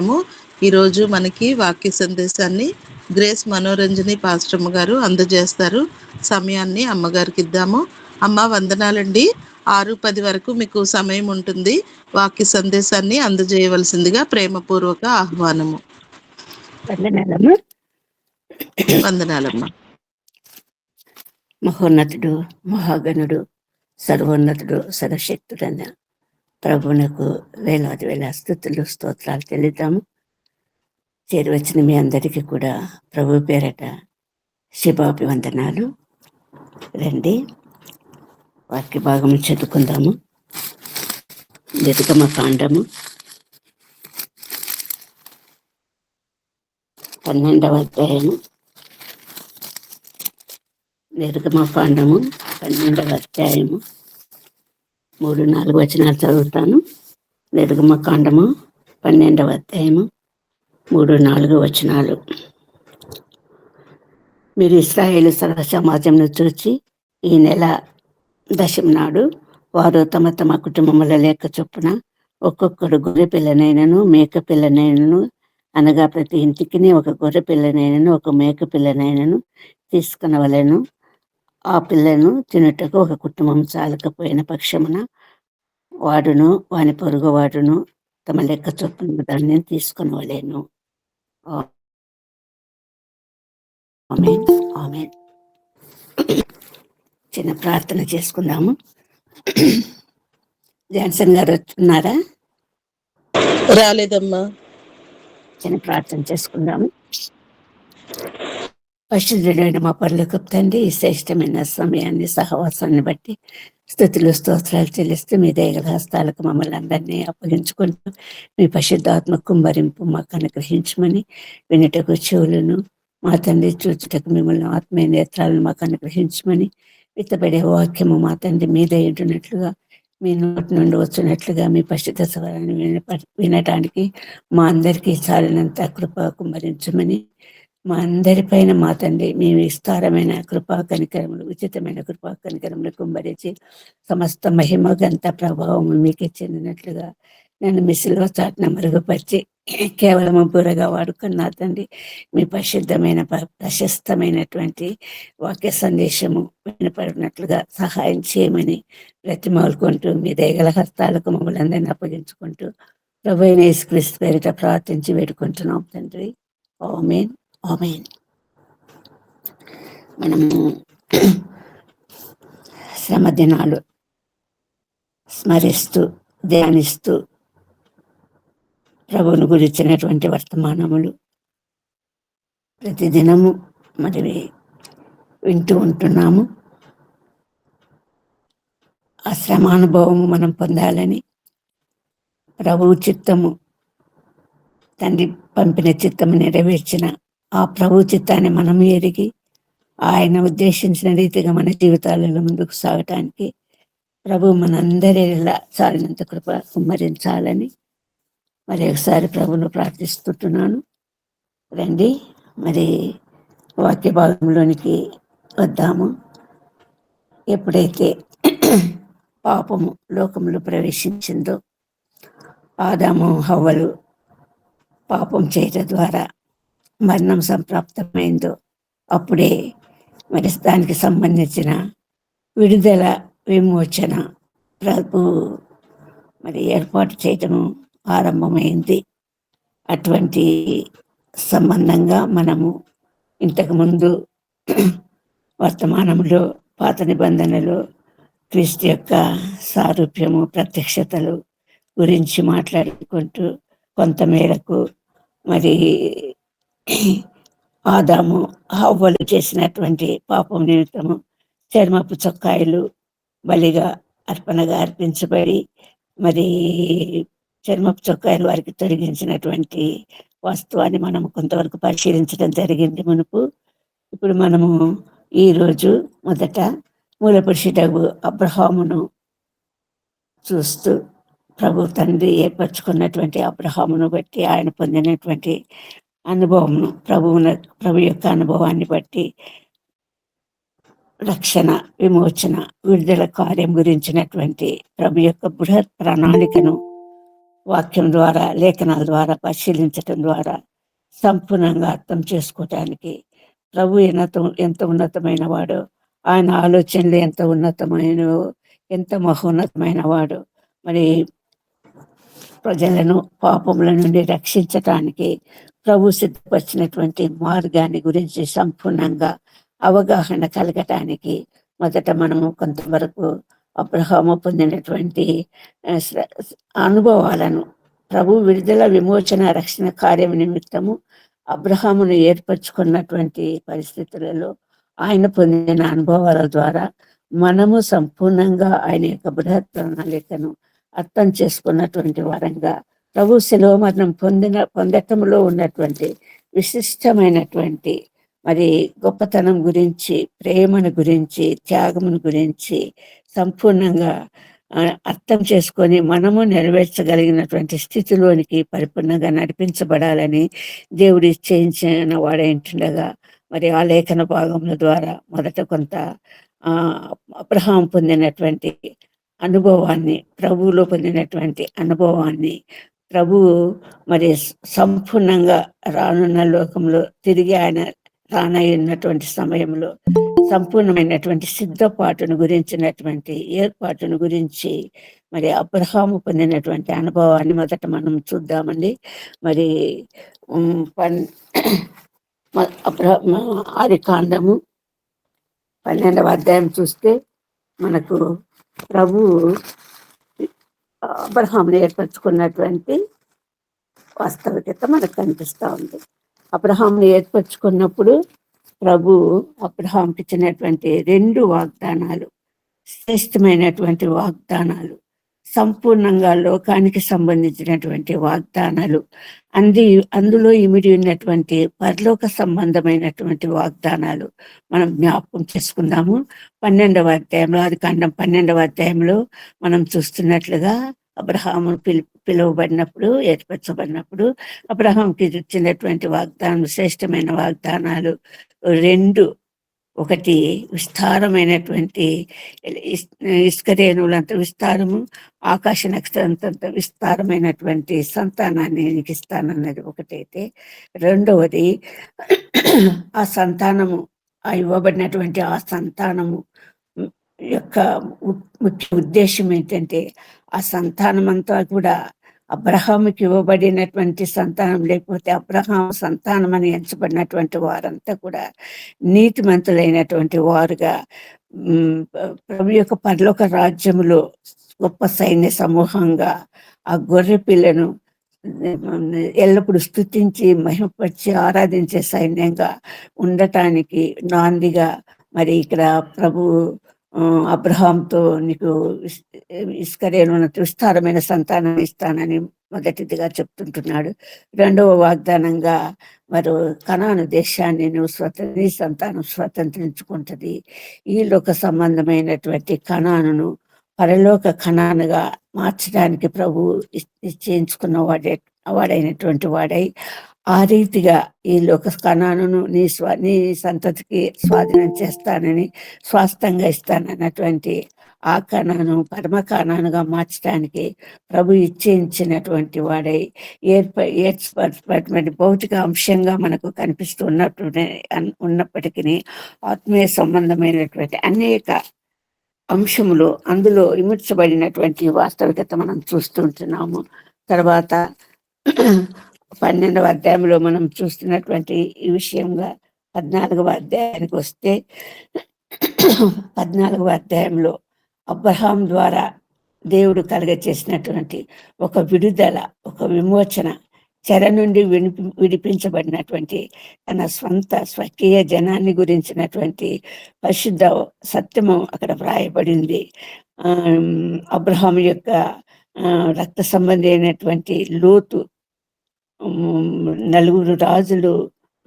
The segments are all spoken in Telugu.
ము ఈరోజు మనకి వాక్య సందేశాన్ని గ్రేస్ మనోరంజని పాస్టమ్మ గారు అందజేస్తారు. సమయాన్ని అమ్మగారికి ఇద్దాము. అమ్మ వందనాలండి. 6:10 వరకు మీకు సమయం ఉంటుంది. వాక్య సందేశాన్ని అందజేయవలసిందిగా ప్రేమపూర్వక ఆహ్వానము. వందనాలమ్మా. వందనాలమ్మ. మహోన్నతుడు, మహాగణుడు, సర్వోన్నతుడు, సర్వశక్తుడన్న ప్రభువునకు వేలాది వేల స్తుతులు, స్తోత్రాలు చెల్లిద్దాము. చేరువచ్చిన మీ అందరికీ కూడా ప్రభు పేరట శుభాభివందనాలు. రండి వాక్య భాగం చదువుకుందాము. నిర్గమకాండము 12వ అధ్యాయము. నిర్గమకాండము 12వ అధ్యాయము 3-4 వచనాలు చదువుతాను. నిర్గమకాండము 12వ అధ్యాయము 3-4 వచనాలు. మీరు ఇశ్రాయేలు సర్వ సమాజంను చూచి ఈ నెల దశమి నాడు వారు తమ తమ కుటుంబముల లెక్క చొప్పున ఒక్కొక్కడు గొర్రె పిల్లనైనను మేక పిల్లనైనను, అనగా ప్రతి ఇంటికి ఒక గొర్రె పిల్లనైనను ఒక మేక పిల్లనైనను తీసుకునవలెను. ఆ పిల్లను తినుటకు ఒక కుటుంబం చాలకపోయిన పక్షమున వాడును వాని పొరుగు వాడును తమ లెక్క చొప్పున దాన్ని తీసుకునవలేను. ఆమేన్, ఆమేన్. చిన్న ప్రార్థన చేసుకుందాము. జాన్సన్ గారు ఉన్నారా? రాలేదమ్మా. చిన్న ప్రార్థన చేసుకుందాము. పరిశుద్ధుడైన మా పరలోకపు తండ్రి, ఈ శ్రేష్టమైన సమయాన్ని, సహవాసాన్ని బట్టి స్తుతులు, స్తోత్రాలు చెల్లిస్తూ మీ దయగల హస్తాలకు మమ్మల్ని అందరినీ అప్పగించుకుంటూ మీ పరిశుద్ధాత్మ కుమ్మరింపు మాకు అనుగ్రహించమని, వినుటకు చెవులను మా తండ్రి, చూచుటకు మిమ్మల్ని ఆత్మీయ నేత్రాలను మాకు అనుగ్రహించమని, విత్తబడే వాక్యము మా తండ్రి మీద ఉంటున్నట్లుగా, మీ నోటి నుండి వచ్చినట్లుగా మీ పరిశుద్ధ స్వరాన్ని వినటానికి మా అందరికీ చాలినంత కృప కుమ్మరించమని, మా అందరిపైన మా తండ్రి మీ విస్తారమైన కృపా కనికరములు, ఉచితమైన కృపా కనికరములు కుమ్మరించి సమస్త మహిమ గంత ప్రభావం మీకే చెందినట్లుగా నన్ను మీ సిలువ చాటున మరుగుపరిచి కేవలం బుర్రగా వాడుకున్న తండ్రి మీ పరిశుద్ధమైన ప్రశస్తమైనటువంటి వాక్య సందేశము వినపడినట్లుగా సహాయం చేయమని బ్రతిమాలుకుంటూ మీ దయగల హస్తాలకు మమ్మల్ని అందరినీ అప్పగించుకుంటూ ప్రభు అయిన యేసుక్రీస్తు పేరిట ప్రార్థించి వేడుకుంటున్నాం తండ్రి. ఆమేన్, ఆమేన్. మనము శ్రమ దినాలు స్మరిస్తూ ధ్యానిస్తూ ప్రభువును గురించినటువంటి వర్తమానములు ప్రతిదినము మరి వింటూ ఉంటున్నాము. ఆ శ్రమానుభవము మనం పొందాలని ప్రభువు చిత్తము, తండ్రి పంపిన చిత్తము నెరవేర్చిన ఆ ప్రభు చిత్తాన్ని మనం ఎరిగి ఆయన ఉద్దేశించిన రీతిగా మన జీవితాలలో ముందుకు సాగటానికి ప్రభు మనందరిలా చాలినంత కృప కుమ్మరించాలని మరి ఒకసారి ప్రభువును ప్రార్థిస్తుంటున్నాను. రండి మరి వాక్య భాగంలోనికి వద్దాము. ఎప్పుడైతే పాపము లోకములో ప్రవేశించిందో, ఆదాము హవ్వలు పాపం చేయటం ద్వారా మరణం సంప్రాప్తమైందో, అప్పుడే మరి దానికి సంబంధించిన విడుదల, విమోచన ప్రభు మరి ఏర్పాటు చేయటము ఆరంభమైంది. అటువంటి సంబంధంగా మనము ఇంతకుముందు వర్తమానంలో పాత నిబంధనలో క్రీస్తు యొక్క సారూప్యము, ప్రత్యక్షతలు గురించి మాట్లాడుకుంటూ కొంతమేరకు మరి ఆదాము హవ్వలు చేసినటువంటి పాపం నిమిత్తము చర్మపు చొక్కాయలు బలిగా అర్పణగా అర్పించబడి మరి చర్మపు చొక్కాయలు వారికి తొలగించినటువంటి వాస్తవాన్ని మనము కొంతవరకు పరిశీలించడం జరిగింది మునుపు. ఇప్పుడు మనము ఈరోజు మొదట మూలపురుషుడగు అబ్రహామును చూస్తూ ప్రభు తండ్రి ఏర్పరచుకున్నటువంటి అబ్రహామును బట్టి ఆయన పొందినటువంటి అనుభవమును, ప్రభు యొక్క అనుభవాన్ని బట్టి రక్షణ, విమోచన, విడుదల కార్యం గురించినటువంటి ప్రభు యొక్క బృహత్ ప్రణాళికను వాక్యం ద్వారా, లేఖనాల ద్వారా పరిశీలించటం ద్వారా సంపూర్ణంగా అర్థం చేసుకోవటానికి ప్రభు ఎంత ఉన్నతమైన వాడు, ఆయన ఆలోచనలు ఎంత ఉన్నతమైన, ఎంత మహోన్నతమైన వాడు. మరి ప్రజలను పాపముల నుండి రక్షించటానికి ప్రభు సిద్ధపరిచినటువంటి మార్గాన్ని గురించి సంపూర్ణంగా అవగాహన కలగటానికి మొదట మనము కొంతవరకు అబ్రహాము పొందినటువంటి అనుభవాలను, ప్రభు విడుదల, విమోచన, రక్షణ కార్యం నిమిత్తము అబ్రహామును ఏర్పరచుకున్నటువంటి పరిస్థితులలో ఆయన పొందిన అనుభవాల ద్వారా మనము సంపూర్ణంగా ఆయన యొక్క బృహత్ ప్రణాళికను అర్థం చేసుకున్నటువంటి వారంగా ప్రభు శిలువ మరణం పొందటంలో ఉన్నటువంటి విశిష్టమైనటువంటి మరి గొప్పతనం గురించి, ప్రేమను గురించి, త్యాగమును గురించి సంపూర్ణంగా అర్థం చేసుకొని మనము నెరవేర్చగలిగినటువంటి స్థితిలోనికి పరిపూర్ణంగా నడిపించబడాలని దేవుడు నిశ్చయించిన వాడేంటుండగా మరి ఆ లేఖన భాగముల ద్వారా మొదట కొంత అబ్రహాం పొందినటువంటి అనుభవాన్ని, ప్రభువులో పొందినటువంటి అనుభవాన్ని, ప్రభువు మరి సంపూర్ణంగా రానున్న లోకంలో తిరిగి ఆయన రానయ్యున్నటువంటి సమయంలో సంపూర్ణమైనటువంటి సిద్ధపాటును గురించినటువంటి ఏర్పాటును గురించి మరి అబ్రహాము పొందినటువంటి అనుభవాన్ని మొదట మనం చూద్దామండి. మరి ఆది కాండము 12వ అధ్యాయం చూస్తే మనకు ప్రభు అబ్రహామును ఏర్పరచుకున్నటువంటి వాస్తవికత మనకు కనిపిస్తూ ఉంది. అబ్రహామును ఏర్పరచుకున్నప్పుడు ప్రభు అబ్రహాంకి ఇచ్చినటువంటి 2 వాగ్దానాలు, శ్రేష్టమైనటువంటి వాగ్దానాలు, సంపూర్ణంగా లోకానికి సంబంధించినటువంటి వాగ్దానాలు, అందులో ఇమిడి ఉన్నటువంటి పరలోక సంబంధమైనటువంటి వాగ్దానాలు మనం జ్ఞాపకం చేసుకుందాము. 12వ అధ్యాయంలో, ఆది కాండం 12వ అధ్యాయంలో మనం చూస్తున్నట్లుగా అబ్రహాము పిలువబడినప్పుడు, ఏర్పరచబడినప్పుడు అబ్రహాంకి ఇచ్చినటువంటి వాగ్దానం, శ్రేష్టమైన వాగ్దానాలు 2. ఒకటి విస్తారమైనటువంటి ఇసుకరేణువులంత విస్తారము, ఆకాశ నక్షత్రంత విస్తారమైనటువంటి సంతానాన్ని నీకు ఇస్తానన్నది ఒకటైతే, రెండవది ఆ సంతానము, ఆ ఇవ్వబడినటువంటి ఆ సంతానము యొక్క ముఖ్య ఉద్దేశం ఏంటంటే ఆ సంతానం అంతా కూడా అబ్రహాముకి ఇవ్వబడినటువంటి సంతానం, లేకపోతే అబ్రహాం సంతానం అని ఎంచబడినటువంటి వారంతా కూడా నీతిమంతులైనటువంటి వారుగా ప్రభు యొక్క పరలోక రాజ్యములో గొప్ప సైన్య సమూహంగా ఆ గొర్రె పిల్లను ఎల్లప్పుడూ స్తుతించి మహిమపరిచి ఆరాధించే సైన్యంగా ఉండటానికి నాందిగా మరి ఇక్కడ ప్రభు అబ్రహాంతో నీకు ఇస్కరేణు విస్తారమైన సంతానం ఇస్తానని మొదటిదిగా చెప్తుంటున్నాడు. రెండవ వాగ్దానంగా మరి కనాను దేశాన్ని నీ సంతానం స్వతంత్రించుకుంటుంది. ఈ లోక సంబంధమైనటువంటి కనానును పరలోక కణానుగా మార్చడానికి ప్రభు నిశ్చయించుకున్న వాడైనటువంటి వాడై ఆ రీతిగా ఈ లోక కణానును నీ సంతతికి స్వాధీనం చేస్తానని, స్వాస్థంగా ఇస్తానన్నటువంటి ఆ కణాను పరమ కణానుగా మార్చడానికి ప్రభు ఇచ్చేయించినటువంటి వాడై ఏర్పడినటువంటి భౌతిక అంశంగా మనకు కనిపిస్తూ ఉన్నప్పటికీ ఆత్మీయ సంబంధమైనటువంటి అనేక అంశములు అందులో ఇముడ్చబడినటువంటి వాస్తవికత మనం చూస్తుంటున్నాము. తర్వాత 12వ అధ్యాయంలో మనం చూస్తున్నటువంటి ఈ విషయంగా 14వ అధ్యాయానికి వస్తే 14వ అధ్యాయంలో అబ్రహాం ద్వారా దేవుడు కలుగచేసినటువంటి ఒక విడుదల, ఒక విమోచన, చెర నుండి విడిపించబడినటువంటి తన స్వకీయ జనాన్ని గురించినటువంటి పరిశుద్ధ సత్యము అక్కడ వ్రాయబడింది. అబ్రహాం యొక్క రక్త సంబంధి అయినటువంటి లోతు 4 రాజులు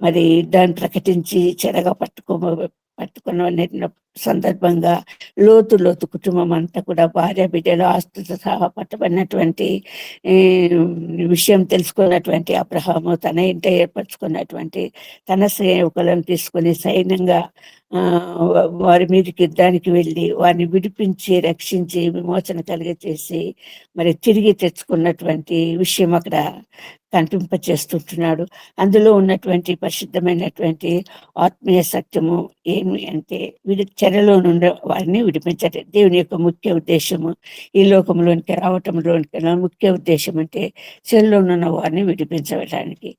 మరి దాన్ని ప్రకటించి చెరగా పట్టుకున్న సందర్భంగా లోతు కుటుంబం అంతా కూడా భార్య బిడ్డలు ఆస్తులతో సహా పట్టబడినటువంటి ఈ, విషయం తెలుసుకున్నటువంటి అబ్రహాము తన ఇంట ఏర్పరచుకున్నటువంటి తన సేవకులను తీసుకొని సైన్యంగా వారి మీదకి యుద్ధానికి వెళ్ళి వారిని విడిపించి రక్షించి విమోచన కలిగచేసి మరి తిరిగి తెచ్చుకున్నటువంటి విషయం అక్కడ కనిపింపచేస్తుంటున్నాడు. అందులో ఉన్నటువంటి పరిశుద్ధమైనటువంటి ఆత్మీయ సత్యము ఏమి అంటే చెరలో నుండి వారిని విడిపించటం దేవుని యొక్క ముఖ్య ఉద్దేశము. ఈ లోకంలోనికి రావటంలోనికి ముఖ్య ఉద్దేశం అంటే చెరలో ఉన్న వారిని విడిపించడానికి.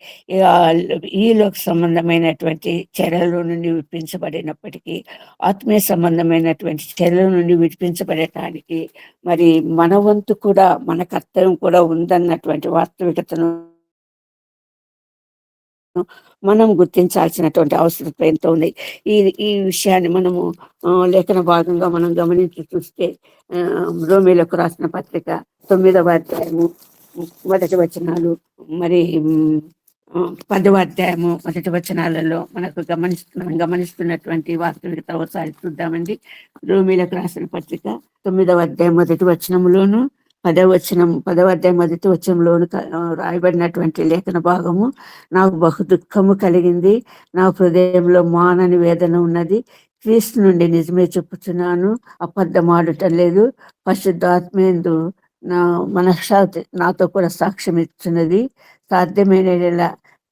ఈ లోక సంబంధమైనటువంటి చెరలో నుండి విడిపించబడినప్పటికీ ఆత్మీయ సంబంధమైనటువంటి చెరల నుండి విడిపించబడటానికి మరి మన వంతు కూడా మన కర్తవ్యం కూడా ఉందన్నటువంటి వాస్తవికతను మనం గుర్తించాల్సినటువంటి అవసరం ఎంతో ఉంది. ఈ ఈ విషయాన్ని మనము లేఖన భాగంగా మనం గమనించి చూస్తే రోమీలకు రాసిన పత్రిక 9వ అధ్యాయము 1 వచనాలు, మరి 10వ అధ్యాయము 1 వచనాలలో మనకు గమనిస్తున్నటువంటి వాస్తవికత ఒకసారి చూద్దామండి. రోమీలకు రాసిన పత్రిక 9వ అధ్యాయం 1 వచనములోను 10వ అధ్యాయం 1 వచనంలోను రాయబడినటువంటి లేఖన భాగము, నాకు బహు దుఃఖము కలిగింది, నా హృదయంలో మానని వేదన ఉన్నది, క్రీస్తు నుండి నిజమే చెప్పుచున్నాను, అబద్ధమాడటం లేదు, పరిశుద్ధాత్మేందు నా మనశ్శాంతి నాతో కూడా సాక్ష్యం ఇస్తున్నది, సాధ్యమైన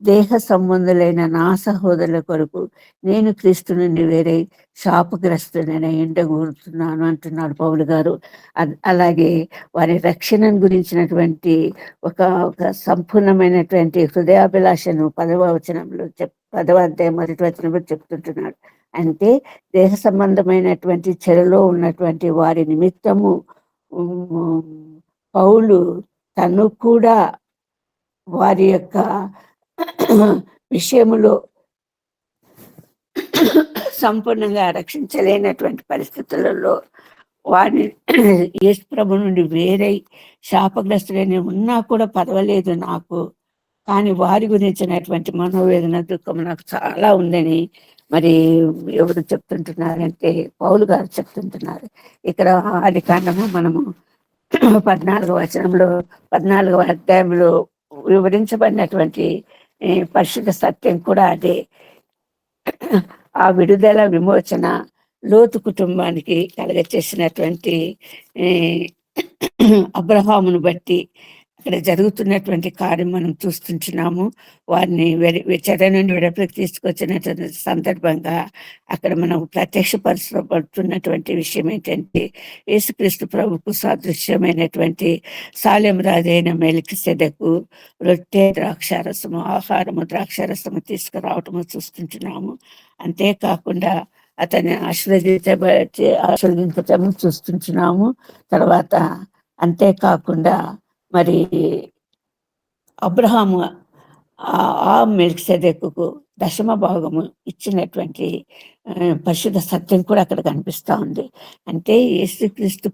దేహ సంబంధులైన నా సహోదరుల కొరకు నేను క్రీస్తు నుండి వేరే శాపగ్రస్తుడైన ఎండగూరుతున్నాను అంటున్నాడు పౌలు గారు. అలాగే వారి రక్షణను గురించినటువంటి ఒక సంపూర్ణమైనటువంటి హృదయాభిలాషను 10వ వచనంలో 10వ అధ్యాయం 1 వచనంలో చెప్తుంటున్నాడు. అంటే దేహ సంబంధమైనటువంటి చెరలో ఉన్నటువంటి వారి నిమిత్తము పౌలు తను కూడా వారి యొక్క విషయములో సంపూర్ణంగా రక్షించలేనటువంటి పరిస్థితులలో వారిని యేసు ప్రభు నుండి వేరే శాపగ్రస్తులైన ఉన్నా కూడా పర్వాలేదు నాకు, కానీ వారి గురించినటువంటి మనోవేదన దుఃఖం నాకు చాలా ఉందని మరి ఎవరు చెప్తుంటున్నారంటే పౌలు గారు చెప్తుంటున్నారు. ఇక్కడ ఆది కాండము మనము 14వ వచనంలో 14వ అధ్యాయంలో వివరించబడినటువంటి పరిశుద్ధ సత్యం కూడా అదే. ఆ విడుదల విమోచన లోతు కుటుంబానికి కలగచేసినటువంటి అబ్రహామును బట్టి అక్కడ జరుగుతున్నటువంటి కార్యం మనం చూస్తుంటున్నాము. వారిని చెర నుండి విడపలకు తీసుకొచ్చినటువంటి సందర్భంగా అక్కడ మనం ప్రత్యక్షపరచబడుతున్నటువంటి విషయం ఏంటంటే యేసుక్రీస్తు ప్రభుకు సాదృశ్యమైనటువంటి సాలెం రాజైన మెల్కీసెదెకు రొట్టె ద్రాక్షారసము ఆహారము ద్రాక్షారసము తీసుకురావటము చూస్తుంటున్నాము. అంతేకాకుండా అతన్ని ఆశీర్వదించటం చూస్తుంటున్నాము. తర్వాత అంతేకాకుండా మరి అబ్రహాము ఆ మెల్కీసెదెకుకు 10వ భాగము ఇచ్చినటువంటి పరిశుద్ధ సత్యం కూడా అక్కడ కనిపిస్తూ ఉంది. అంటే యేసుక్రీస్తు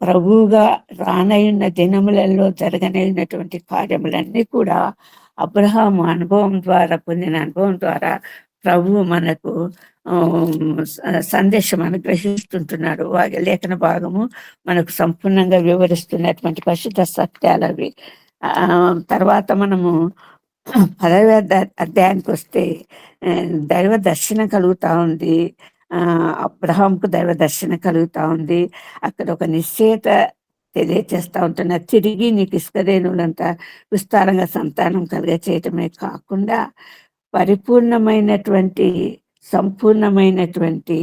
ప్రభువుగా రానయ్యున్న దినములలో జరగనైనటువంటి కార్యములన్నీ కూడా అబ్రహాము పొందిన అనుభవం ద్వారా ప్రభువు మనకు సందేశం అనుగ్రహిస్తుంటున్నాడు. వారి లేఖన భాగము మనకు సంపూర్ణంగా వివరిస్తున్నటువంటి పరిశుద్ధ సత్యాలు అవి. తర్వాత మనము 10వ అధ్యాయానికి వస్తే దైవ దర్శనం కలుగుతా ఉంది. అబ్రహాంకు దైవ దర్శనం కలుగుతా ఉంది. అక్కడ ఒక నిశ్చయత తెలియచేస్తా ఉంటున్నా, తిరిగి నీకు ఇసుకరేణులంతా విస్తారంగా సంతానం కలిగ చేయటమే కాకుండా పరిపూర్ణమైనటువంటి సంపూర్ణమైనటువంటి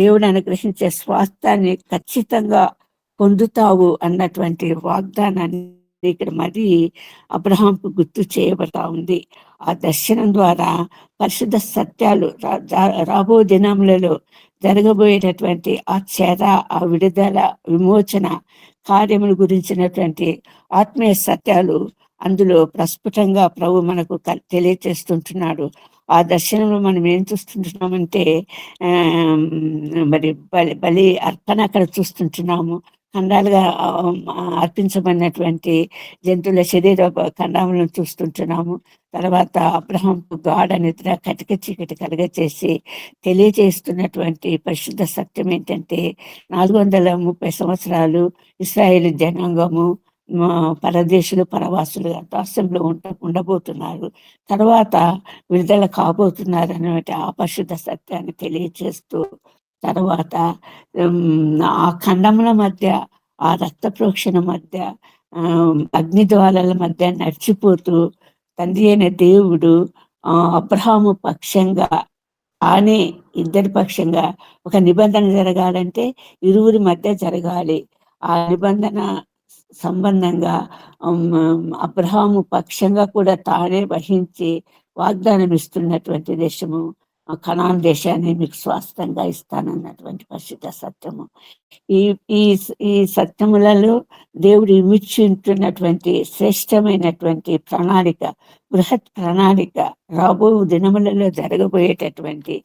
దేవుడు అనుగ్రహించే స్వాస్థాన్ని ఖచ్చితంగా పొందుతావు అన్నటువంటి వాగ్దానాన్ని ఇక్కడ మరి అబ్రహాంకు గుర్తు చేయబడతా ఉంది. ఆ దర్శనం ద్వారా పరిశుద్ధ సత్యాలు రాబో దినములలో జరగబోయేటటువంటి ఆ చెర, ఆ విడుదల విమోచన కార్యముల గురించినటువంటి ఆత్మీయ సత్యాలు అందులో ప్రస్ఫుటంగా ప్రభు మనకు తెలియచేస్తుంటున్నాడు. ఆ దర్శనంలో మనం ఏం చూస్తుంటున్నామంటే మరి బలి అర్పణ అక్కడ చూస్తుంటున్నాము. ఖండాలుగా అర్పించబడినటువంటి జంతువుల శరీర ఖండములను చూస్తుంటున్నాము. తర్వాత అబ్రహాంకు గాఢ నిద్ర, కటిక చీకటి కలుగచేసి తెలియజేస్తున్నటువంటి పరిశుద్ధ సత్యం ఏంటంటే 430 సంవత్సరాలు ఇశ్రాయేలు జనాంగము పరదేశులు, పరవాసులు దాస్యంలో ఉండబోతున్నారు. తర్వాత విడుదల కాబోతున్నారు అనేటువంటి ఆ పరిశుద్ధ సత్యాన్ని తెలియజేస్తూ, తర్వాత ఆ ఖండముల మధ్య, ఆ రక్త ప్రోక్షణ మధ్య, అగ్నిజ్వాలల మధ్య నడిచిపోతూ తండ్రి అయిన దేవుడు అబ్రహాము పక్షంగా, ఆనే ఇద్దరి పక్షంగా ఒక నిబంధన జరగాలంటే ఇరువురి మధ్య జరగాలి. ఆ నిబంధన సంబంధంగా అబ్రహాము పక్షంగా కూడా తానే వహించి వాగ్దానం ఇస్తున్నటువంటి దేశము కనాన్ దేశాన్ని మీకు స్వాస్థ్యంగా ఇస్తానన్నటువంటి పరిశుద్ధ సత్యము. ఈ ఈ ఈ సత్యములలో దేవుడు ఇమిడ్చుంటున్నటువంటి శ్రేష్టమైనటువంటి ప్రణాళిక, బృహత్ ప్రణాళిక, రాబో దినములలో జరగబోయేటటువంటి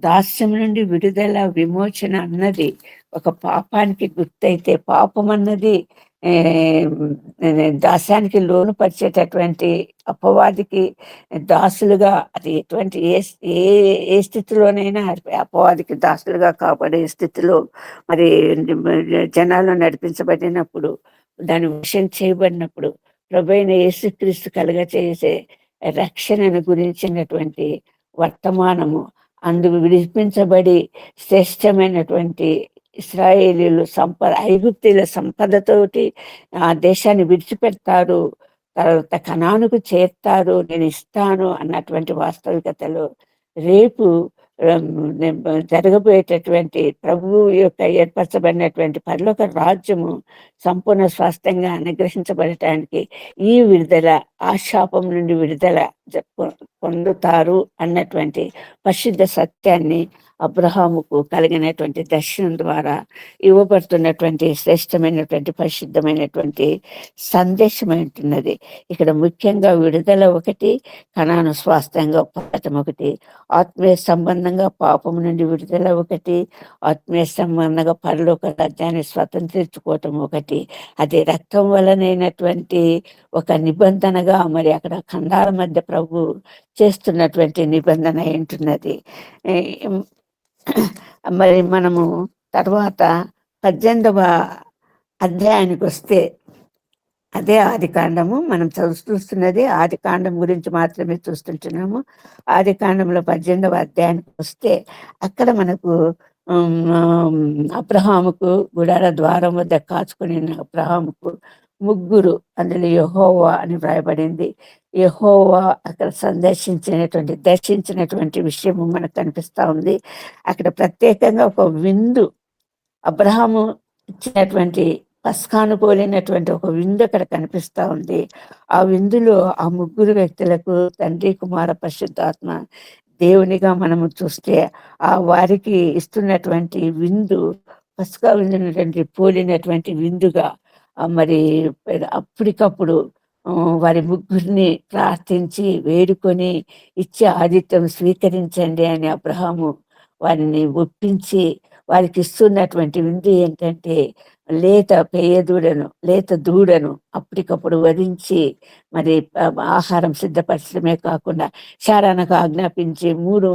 దాస్యం నుండి విడుదల, విమోచన అన్నది ఒక పాపానికి గుర్తయితే, పాపం అన్నది దాస్యానికి లోను పరిచేటటువంటి అపవాదికి దాసులుగా, అది ఎటువంటి ఏ స్థితిలోనైనా అపవాదికి దాసులుగా కాబడే స్థితిలో మరి జనాలు నడిపించబడినప్పుడు, దాని వశం చేయబడినప్పుడు ప్రభువైన యేసుక్రీస్తు కలుగచేసే రక్షణను గురించినటువంటి వర్తమానము, అందుకు విడిపించబడి శ్రేష్టమైనటువంటి ఇశ్రాయేలీలు ఐగుప్తీయుల సంపదతోటి ఆ దేశాన్ని విడిచిపెడతారు, తర్వాత కనానుకు చేరుతారు, నేను ఇస్తాను అన్నటువంటి వాస్తవికతలో రేపు జరగబోయేటటువంటి ప్రభువు యొక్క ఏర్పరచబడినటువంటి పరలోక రాజ్యము సంపూర్ణ స్వాస్థ్యంగా అనుగ్రహించబడటానికి ఈ విడుదల, ఆ శాపం నుండి విడుదల పొందుతారు అన్నటువంటి పరిశుద్ధ సత్యాన్ని అబ్రహాముకు కలిగినటువంటి దర్శనం ద్వారా ఇవ్వబడుతున్నటువంటి శ్రేష్టమైనటువంటి పరిశుద్ధమైనటువంటి సందేశం ఉంటున్నది. ఇక్కడ ముఖ్యంగా విడుదల ఒకటి, కనాను స్వాస్థ్యంగా పొందటం ఒకటి, ఆత్మీయ సంబంధంగా పాపం నుండి విడుదల ఒకటి, ఆత్మీయ సంబంధంగా పరలోక రాజ్యాన్ని స్వతంత్రించుకోవటం ఒకటి. అది రక్తం వలనైనటువంటి ఒక నిబంధనగా మరి అక్కడ ఖండాల మధ్య ప్రభు చేస్తున్నటువంటి నిబంధన ఏంటున్నది. మరి మనము తర్వాత 18వ అధ్యాయానికి వస్తే, అదే ఆది కాండము మనం చూస్తున్నది, ఆది కాండం గురించి మాత్రమే చూస్తుంటున్నాము. ఆది కాండంలో 18వ అధ్యాయానికి వస్తే అక్కడ మనకు అబ్రహాముకు గుడార ద్వారం వద్ద కాచుకొని అబ్రహాముకు ముగ్గురు, అందులో యెహోవా అని వ్రాయబడింది. యెహోవా అక్కడ దర్శించినటువంటి విషయము మనకు కనిపిస్తా ఉంది. అక్కడ ప్రత్యేకంగా ఒక విందు, అబ్రహాము ఇచ్చినటువంటి పస్కాను పోలినటువంటి ఒక విందు అక్కడ కనిపిస్తా ఉంది. ఆ విందులో ఆ ముగ్గురు వ్యక్తులకు తండ్రి, కుమార, పరిశుద్ధాత్మ దేవునిగా మనము చూస్తే ఆ వారికి ఇస్తున్నటువంటి విందు పస్కా విందునటువంటి పోలినటువంటి విందుగా మరి అప్పటికప్పుడు వారి ముగ్గురిని ప్రార్థించి వేడుకొని ఇచ్చే ఆతిథ్యం స్వీకరించండి అని అబ్రహాము వారిని ఒప్పించి వారికి ఇస్తున్నటువంటి విందు ఏంటంటే లేత దూడను అప్పటికప్పుడు వధించి మరి ఆహారం సిద్ధపరచడమే కాకుండా శారానికి ఆజ్ఞాపించి 3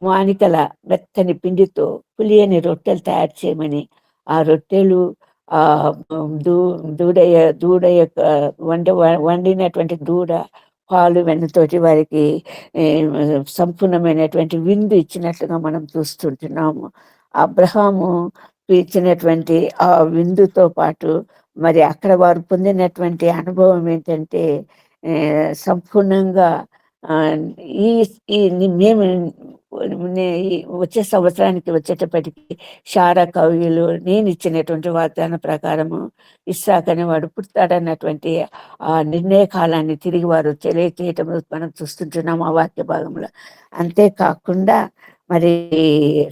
మానికల మెత్తని పిండితో పులియని రొట్టెలు తయారు చేయమని, ఆ రొట్టెలు దూడ యొక్క వండినటువంటి దూడ పాలు వెన్నతోటి వారికి సంపూర్ణమైనటువంటి విందు ఇచ్చినట్లుగా మనం చూస్తుంటున్నాము. అబ్రహాము ఇచ్చినటువంటి ఆ విందుతో పాటు మరి అక్కడ వారు పొందినటువంటి అనుభవం ఏంటంటే సంపూర్ణంగా మేము వచ్చే సంవత్సరానికి వచ్చేటప్పటికి శారా కవులు నేను ఇచ్చినటువంటి వాగ్దానం ప్రకారము ఇస్సాక్ అనేవాడు పుడతాడన్నటువంటి ఆ నిర్ణయ కాలాన్ని తిరిగి వారు తెలియచేయటం మనం చూస్తుంటున్నాం ఆ వాక్య భాగంలో. అంతేకాకుండా మరి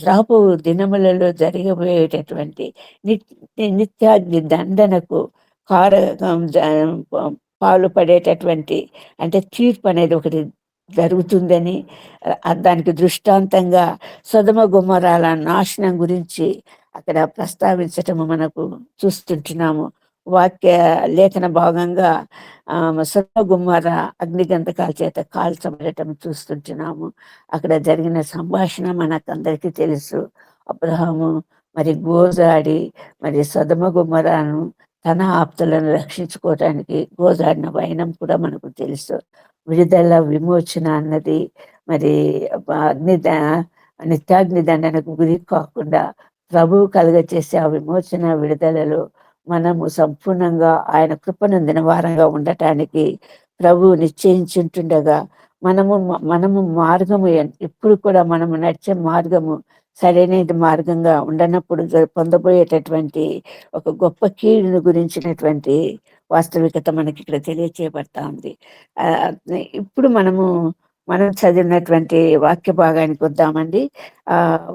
రాబో దినములలో జరగబోయేటటువంటి నిత్యాగ్ని దండనకు పాలు పడేటటువంటి, అంటే తీర్పు అనేది ఒకటి జరుగుతుందని, దానికి దృష్టాంతంగా సొదొమ గొమొర్రాల నాశనం గురించి అక్కడ ప్రస్తావించటము మనకు చూస్తుంటున్నాము. వాక్య లేఖన భాగంగా సొదొమ గుమ్మర అగ్నిగంధకాల చేత కాల్చబడటం చూస్తుంటున్నాము. అక్కడ జరిగిన సంభాషణ మనకందరికీ తెలుసు. అబ్రహాము మరి గోజాడి మరి సొదొమ గుమ్మరాను తన ఆప్తులను రక్షించుకోవటానికి గోజాడిన వైనం కూడా మనకు తెలుసు. విడుదల విమోచన అన్నది మరి అగ్ని నిత్యాగ్ని దండనకు గురి కాకుండా ప్రభువు కలుగచేసే ఆ విమోచన విడుదలలో మనము సంపూర్ణంగా ఆయన కృపనొందిన వారంగా ఉండటానికి ప్రభువు నిశ్చయించుంటుండగా మనము మార్గము ఎప్పుడు కూడా మనము నడిచే మార్గము సరైన మార్గంగా ఉండనప్పుడు పొందబోయేటటువంటి ఒక గొప్ప కీడును గురించినటువంటి వాస్తవికత మనకి ఇక్కడ తెలియచేయబడతా ఉంది. ఇప్పుడు మనం చదివినటువంటి వాక్య భాగానికి వద్దామండి.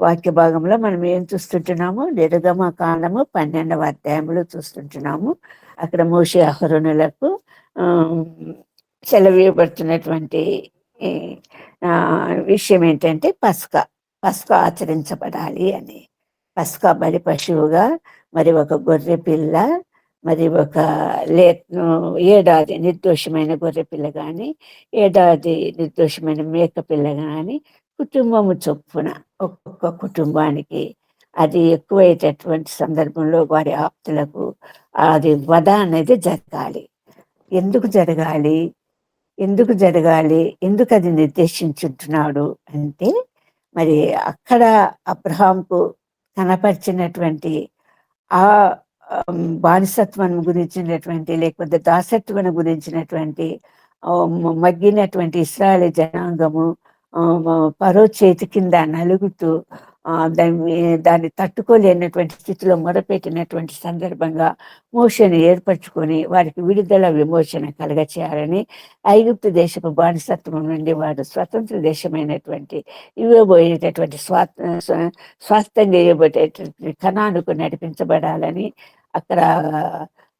వాక్య భాగంలో మనం ఏం చూస్తుంటున్నాము? నిర్గమ కాండము 12వ అధ్యాయంలో చూస్తుంటున్నాము. అక్కడ మోషే అహరోనులకు సెలవీయబడుతున్నటువంటి విషయం ఏంటంటే పస్కా ఆచరించబడాలి అని. పస్కా బలి పశువుగా మరి ఒక గొర్రె పిల్ల, మరి ఒక ఏడాది నిర్దోషమైన గొర్రె పిల్ల కానీ, ఏడాది నిర్దోషమైన మేక పిల్ల కానీ, కుటుంబము చొప్పున ఒక్కొక్క కుటుంబానికి అది ఎక్కువయ్యేటటువంటి సందర్భంలో వారి ఆప్తులకు అది వధ అనేది జరగాలి. ఎందుకు జరగాలి? ఎందుకు అది నిర్దేశించుంటున్నాడు అంటే, మరి అక్కడ అబ్రహాంకు కనపరిచినటువంటి ఆ బానిసత్వం గురించినటువంటి, లేకపోతే దాసత్వం గురించినటువంటి మగ్గినటువంటి ఇశ్రాయేలు జనాంగము పరో చేతి కింద నలుగుతూ దాన్ని తట్టుకోలేనటువంటి స్థితిలో మొరపెట్టినటువంటి సందర్భంగా మోషేను ఏర్పరచుకొని వారికి విడుదల విమోచన కలగచేయాలని, ఐగుప్తు దేశపు బానిసత్వం నుండి వారు స్వతంత్ర దేశమైనటువంటి ఇవ్వబోయేటటువంటి స్వాస్థ్యంగా ఇవ్వబోయేటటువంటి కనానుకు నడిపించబడాలని అక్కడ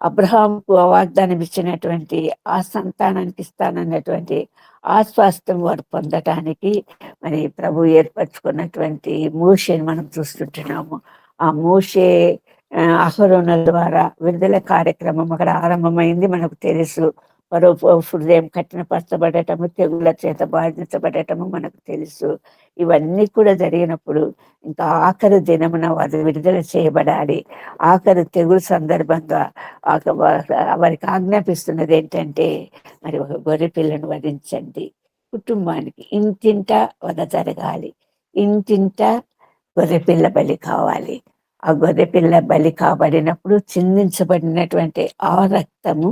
అబ్రహాంకు వాగ్దానం ఇచ్చినటువంటి ఆ సంతానానికి ఇస్తానన్నటువంటి ఆ స్వాస్థ్యం వారు పొందటానికి మరి ప్రభు ఏర్పరచుకున్నటువంటి మోషేని మనం చూస్తుంటున్నాము. ఆ మోషే అహరోనుల ద్వారా విడుదల కార్యక్రమం అక్కడ ఆరంభమైంది. మనకు తెలుసు. మరో హృదయం కఠినపరచబడటము, తెగుళ్ళ చేత బాధించబడటము మనకు తెలుసు. ఇవన్నీ కూడా జరిగినప్పుడు ఇంకా ఆఖరి దినమున వారు విడుదల చేయబడాలి. ఆఖరి తెగులు సందర్భంగా వారికి ఆజ్ఞాపిస్తున్నది ఏంటంటే, మరి ఒక గొర్రె పిల్లను వధించండి. కుటుంబానికి ఇంటింట వధ జరగాలి. ఇంటింట గొర్రెపిల్ల బలి కావాలి. ఆ గొర్రెపిల్ల బలి కాబడినప్పుడు చిందించబడినటువంటి ఆ రక్తము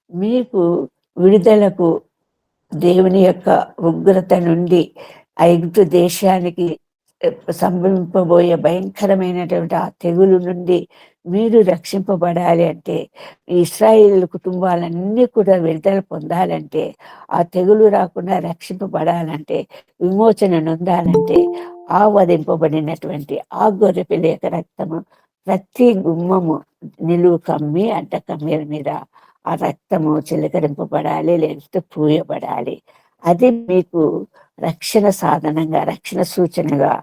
మీకు విడుదలకు, దేవుని యొక్క ఉగ్రత నుండి ఐగుప్తు దేశానికి సంభవింపబోయే భయంకరమైనటువంటి ఆ తెగులు నుండి మీరు రక్షింపబడాలి అంటే, ఇశ్రాయేలు కుటుంబాలన్నీ కూడా విడుదల పొందాలంటే, ఆ తెగులు రాకుండా రక్షింపబడాలంటే, విమోచన నొందాలంటే, వధింపబడినటువంటి ఆ గొర్రె పిల్ల యొక్క రక్తము ప్రతి గుమ్మము నిలువు కమ్మి అడ్డ కమ్మీల మీద ఆ రక్తము చిలకరింపబడాలి, లేకపోతే పూయబడాలి. అది మీకు రక్షణ సాధనంగా, రక్షణ సూచనగా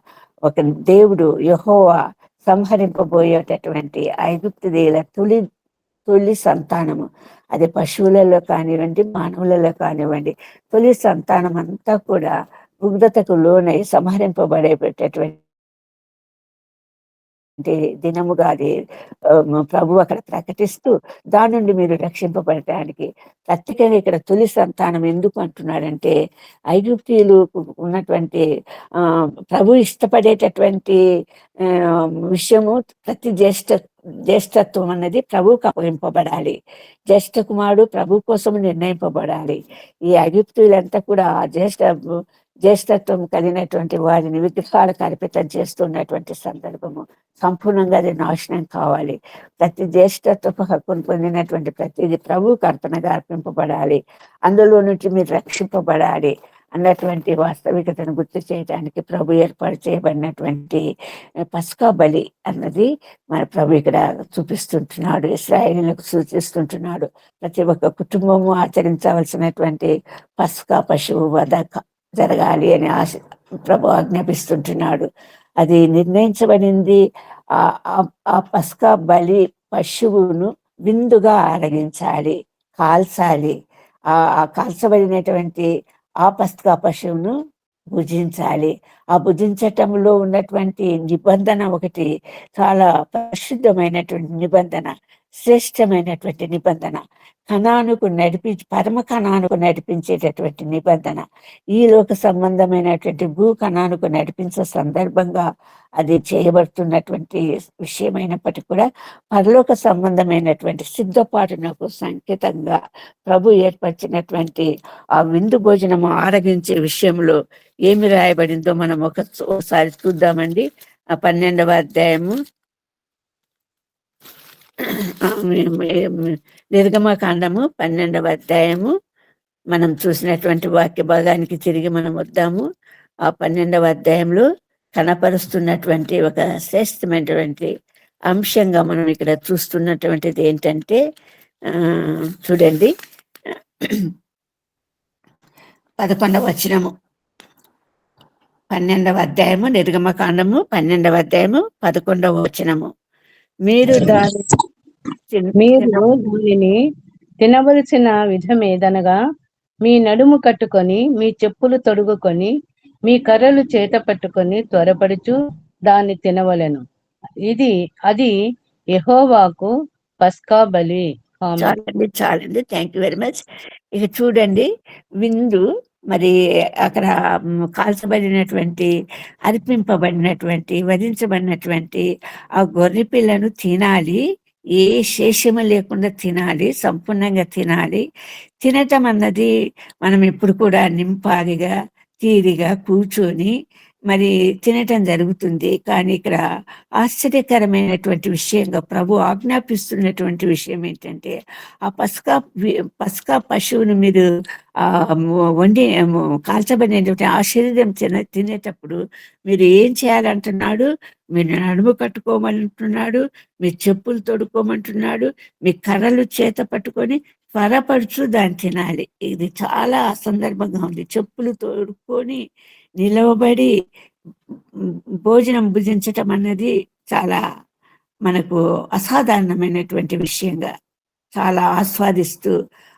ఒక దేవుడు యెహోవా సంహరింపబోయేటటువంటి ఐగుప్తుదేల తొలి సంతానము, అది పశువులలో కానివ్వండి, మానవులలో కానివ్వండి, తొలి సంతానం అంతా కూడా ఉగ్రతకు లోనై సంహరింపబడేటటువంటి దినముగా అది ప్రభు అక్కడ ప్రకటిస్తూ, దాని నుండి మీరు రక్షింపబడటానికి ప్రత్యేకంగా ఇక్కడ తొలి సంతానం ఎందుకు అంటున్నాడంటే, ఐగుప్తీయులు ఉన్నటువంటి ప్రభు ఇష్టపడేటటువంటి విషయము ప్రతి జ్యేష్ఠత్వం అన్నది ప్రభువుకు అప్పగింపబడాలి. జ్యేష్ఠ కుమారుడు ప్రభు కోసం నిర్ణయింపబడాలి. ఈ ఐగుప్తీయులంతా కూడా జ్యేష్ఠత్వం కలిగినటువంటి వారిని విగ్రహాలకు అర్పితం చేస్తున్నటువంటి సందర్భము సంపూర్ణంగా అది నాశనం కావాలి. ప్రతి జ్యేష్ఠత్వపు హక్కును పొందినటువంటి ప్రతిదీ ప్రభువుకు అర్పణగా అర్పింపబడాలి. అందులో నుంచి మీరు రక్షింపబడాలి అన్నటువంటి వాస్తవికతను గుర్తు చేయడానికి ప్రభు ఏర్పాటు చేయబడినటువంటి పస్కా బలి అన్నది మన ప్రభు ఇక్కడ చూపిస్తుంటున్నాడు, ఇశ్రాయేలులకు సూచిస్తుంటున్నాడు. ప్రతి ఒక్క కుటుంబము ఆచరించవలసినటువంటి పస్కా పశువు వధ జరగాలి అని ప్రభు ఆజ్ఞాపిస్తుంటున్నాడు. అది నిర్ణయించబడింది. ఆ పస్కా బలి పశువును విందుగా ఆరగించాలి, కాల్చాలి. ఆ కాల్చబడినటువంటి ఆ పస్కా పశువును భుజించాలి. ఆ భుజించటంలో ఉన్నటువంటి నిబంధన ఒకటి చాలా పరిశుద్ధమైనటువంటి నిబంధన, శ్రేష్టమైనటువంటి నిబంధన, పరమ కణానుకు నడిపించేటటువంటి నిబంధన. ఈ లోక సంబంధమైనటువంటి భూ కణానుకు నడిపించే సందర్భంగా అది చేయబడుతున్నటువంటి విషయమైనప్పటికీ కూడా పరలోక సంబంధమైనటువంటి సిద్ధపాటునకు సంకేతంగా ప్రభు ఏర్పరిచినటువంటి ఆ విందు భోజనము ఆరగించే విషయంలో ఏమి రాయబడిందో మనం ఒకసారి చూద్దామండి. ఆ 12వ అధ్యాయము నిర్గమకాండము 12వ అధ్యాయము మనం చూసినటువంటి వాక్య భాగానికి తిరిగి మనం వద్దాము. ఆ 12వ అధ్యాయంలో కనపరుస్తున్నటువంటి ఒక శ్రేష్టమైనటువంటి అంశంగా మనం ఇక్కడ చూస్తున్నటువంటిది ఏంటంటే చూడండి 11వ వచనము, 12వ అధ్యాయము నిర్గమకాండము 12వ అధ్యాయము 11వ వచనము. మీరు దానిని తినవలసిన విధమేదనగా మీ నడుము కట్టుకొని మీ చెప్పులు తొడుగుకొని మీ కర్రలు చేత పట్టుకొని త్వరపడుచు దాన్ని తినవలెను. అది యెహోవాకు పస్కా బలి. చాలండి. Thank you very much. ఇక చూడండి, విందు మరి అక్కడ కాల్చబడినటువంటి, అర్పింపబడినటువంటి, వధించబడినటువంటి ఆ గొర్రె పిల్లను తినాలి. ఏ శేషము లేకుండా తినాలి, సంపూర్ణంగా తినాలి. తినటం అన్నది మనం ఎప్పుడు కూడా నింపాదిగా తీరిగా కూర్చొని మరి తినటం జరుగుతుంది. కానీ ఇక్కడ ఆశ్చర్యకరమైనటువంటి విషయంగా ప్రభు ఆజ్ఞాపిస్తున్నటువంటి విషయం ఏంటంటే, ఆ పస్కా పశువును మీరు వండి కాల్చబడినటువంటి ఆ శరీరం తినేటప్పుడు మీరు ఏం చేయాలంటున్నాడు? మీరు నడుము కట్టుకోమంటున్నాడు, మీ చెప్పులు తొడుక్కోమంటున్నాడు, మీ కర్రలు చేత పట్టుకొని త్వరపడుచు దాన్ని తినాలి. ఇది చాలా అసందర్భంగా ఉంది. చెప్పులు తొడుక్కొని నిలవబడి భోజనం భుజించటం అన్నది చాలా మనకు అసాధారణమైనటువంటి విషయంగా, చాలా ఆస్వాదిస్తూ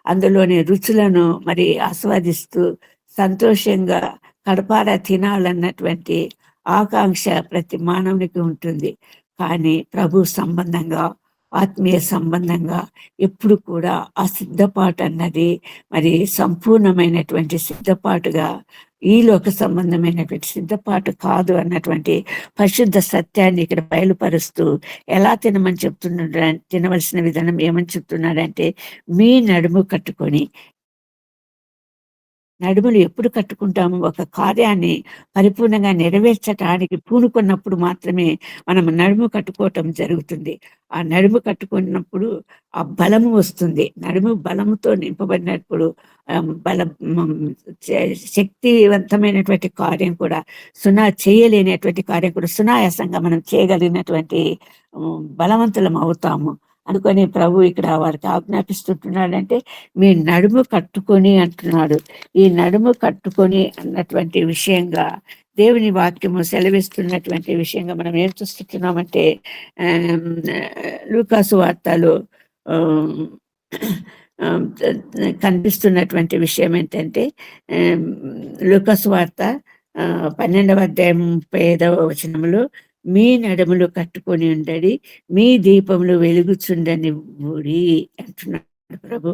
అందులోని రుచులను మరి ఆస్వాదిస్తూ సంతోషంగా కడపారా తినాలన్నటువంటి ఆకాంక్ష ప్రతి మానవునికి ఉంటుంది. కానీ ప్రభు సంబంధంగా, ఆత్మీయ సంబంధంగా ఎప్పుడు కూడా ఆ సిద్ధపాటు అన్నది మరి సంపూర్ణమైనటువంటి సిద్ధపాటుగా, ఈ లోక సంబంధమైనటువంటి సిద్ధపాటు కాదు అన్నటువంటి పరిశుద్ధ సత్యాన్ని ఇక్కడ బయలుపరుస్తూ ఎలా తినమని చెప్తున్నాడు, తినవలసిన విధానం ఏమని చెప్తున్నాడంటే, మీ నడుము కట్టుకొని. నడుములు ఎప్పుడు కట్టుకుంటాము? ఒక కార్యాన్ని పరిపూర్ణంగా నెరవేర్చడానికి పూనుకున్నప్పుడు మాత్రమే మనం నడుము కట్టుకోవటం జరుగుతుంది. ఆ నడుము కట్టుకున్నప్పుడు ఆ బలము వస్తుంది. నడుము బలముతో నింపబడినప్పుడు శక్తివంతమైనటువంటి కార్యం కూడా, చేయలేనటువంటి కార్యం కూడా సునాయాసంగా మనం చేయగలిగినటువంటి బలవంతులం అవుతాము. అనుకొని ప్రభు ఇక్కడ వారికి ఆజ్ఞాపిస్తుంటున్నాడంటే, మీ నడుము కట్టుకొని అంటున్నాడు. ఈ నడుము కట్టుకొని అన్నటువంటి విషయంగా దేవుని వాక్యము సెలవిస్తున్నటువంటి విషయంగా మనం ఏం చూస్తున్నామంటే, లూకాసు వార్తలో కనిపిస్తున్నటువంటి విషయం ఏంటంటే, లూకాసు వార్త 12వ అధ్యాయం 35వ వచనంలో, మీ నడుములు కట్టుకొని ఉండడి, మీ దీపములు వెలుగుచుండని ఊడి అంటున్నాడు ప్రభు.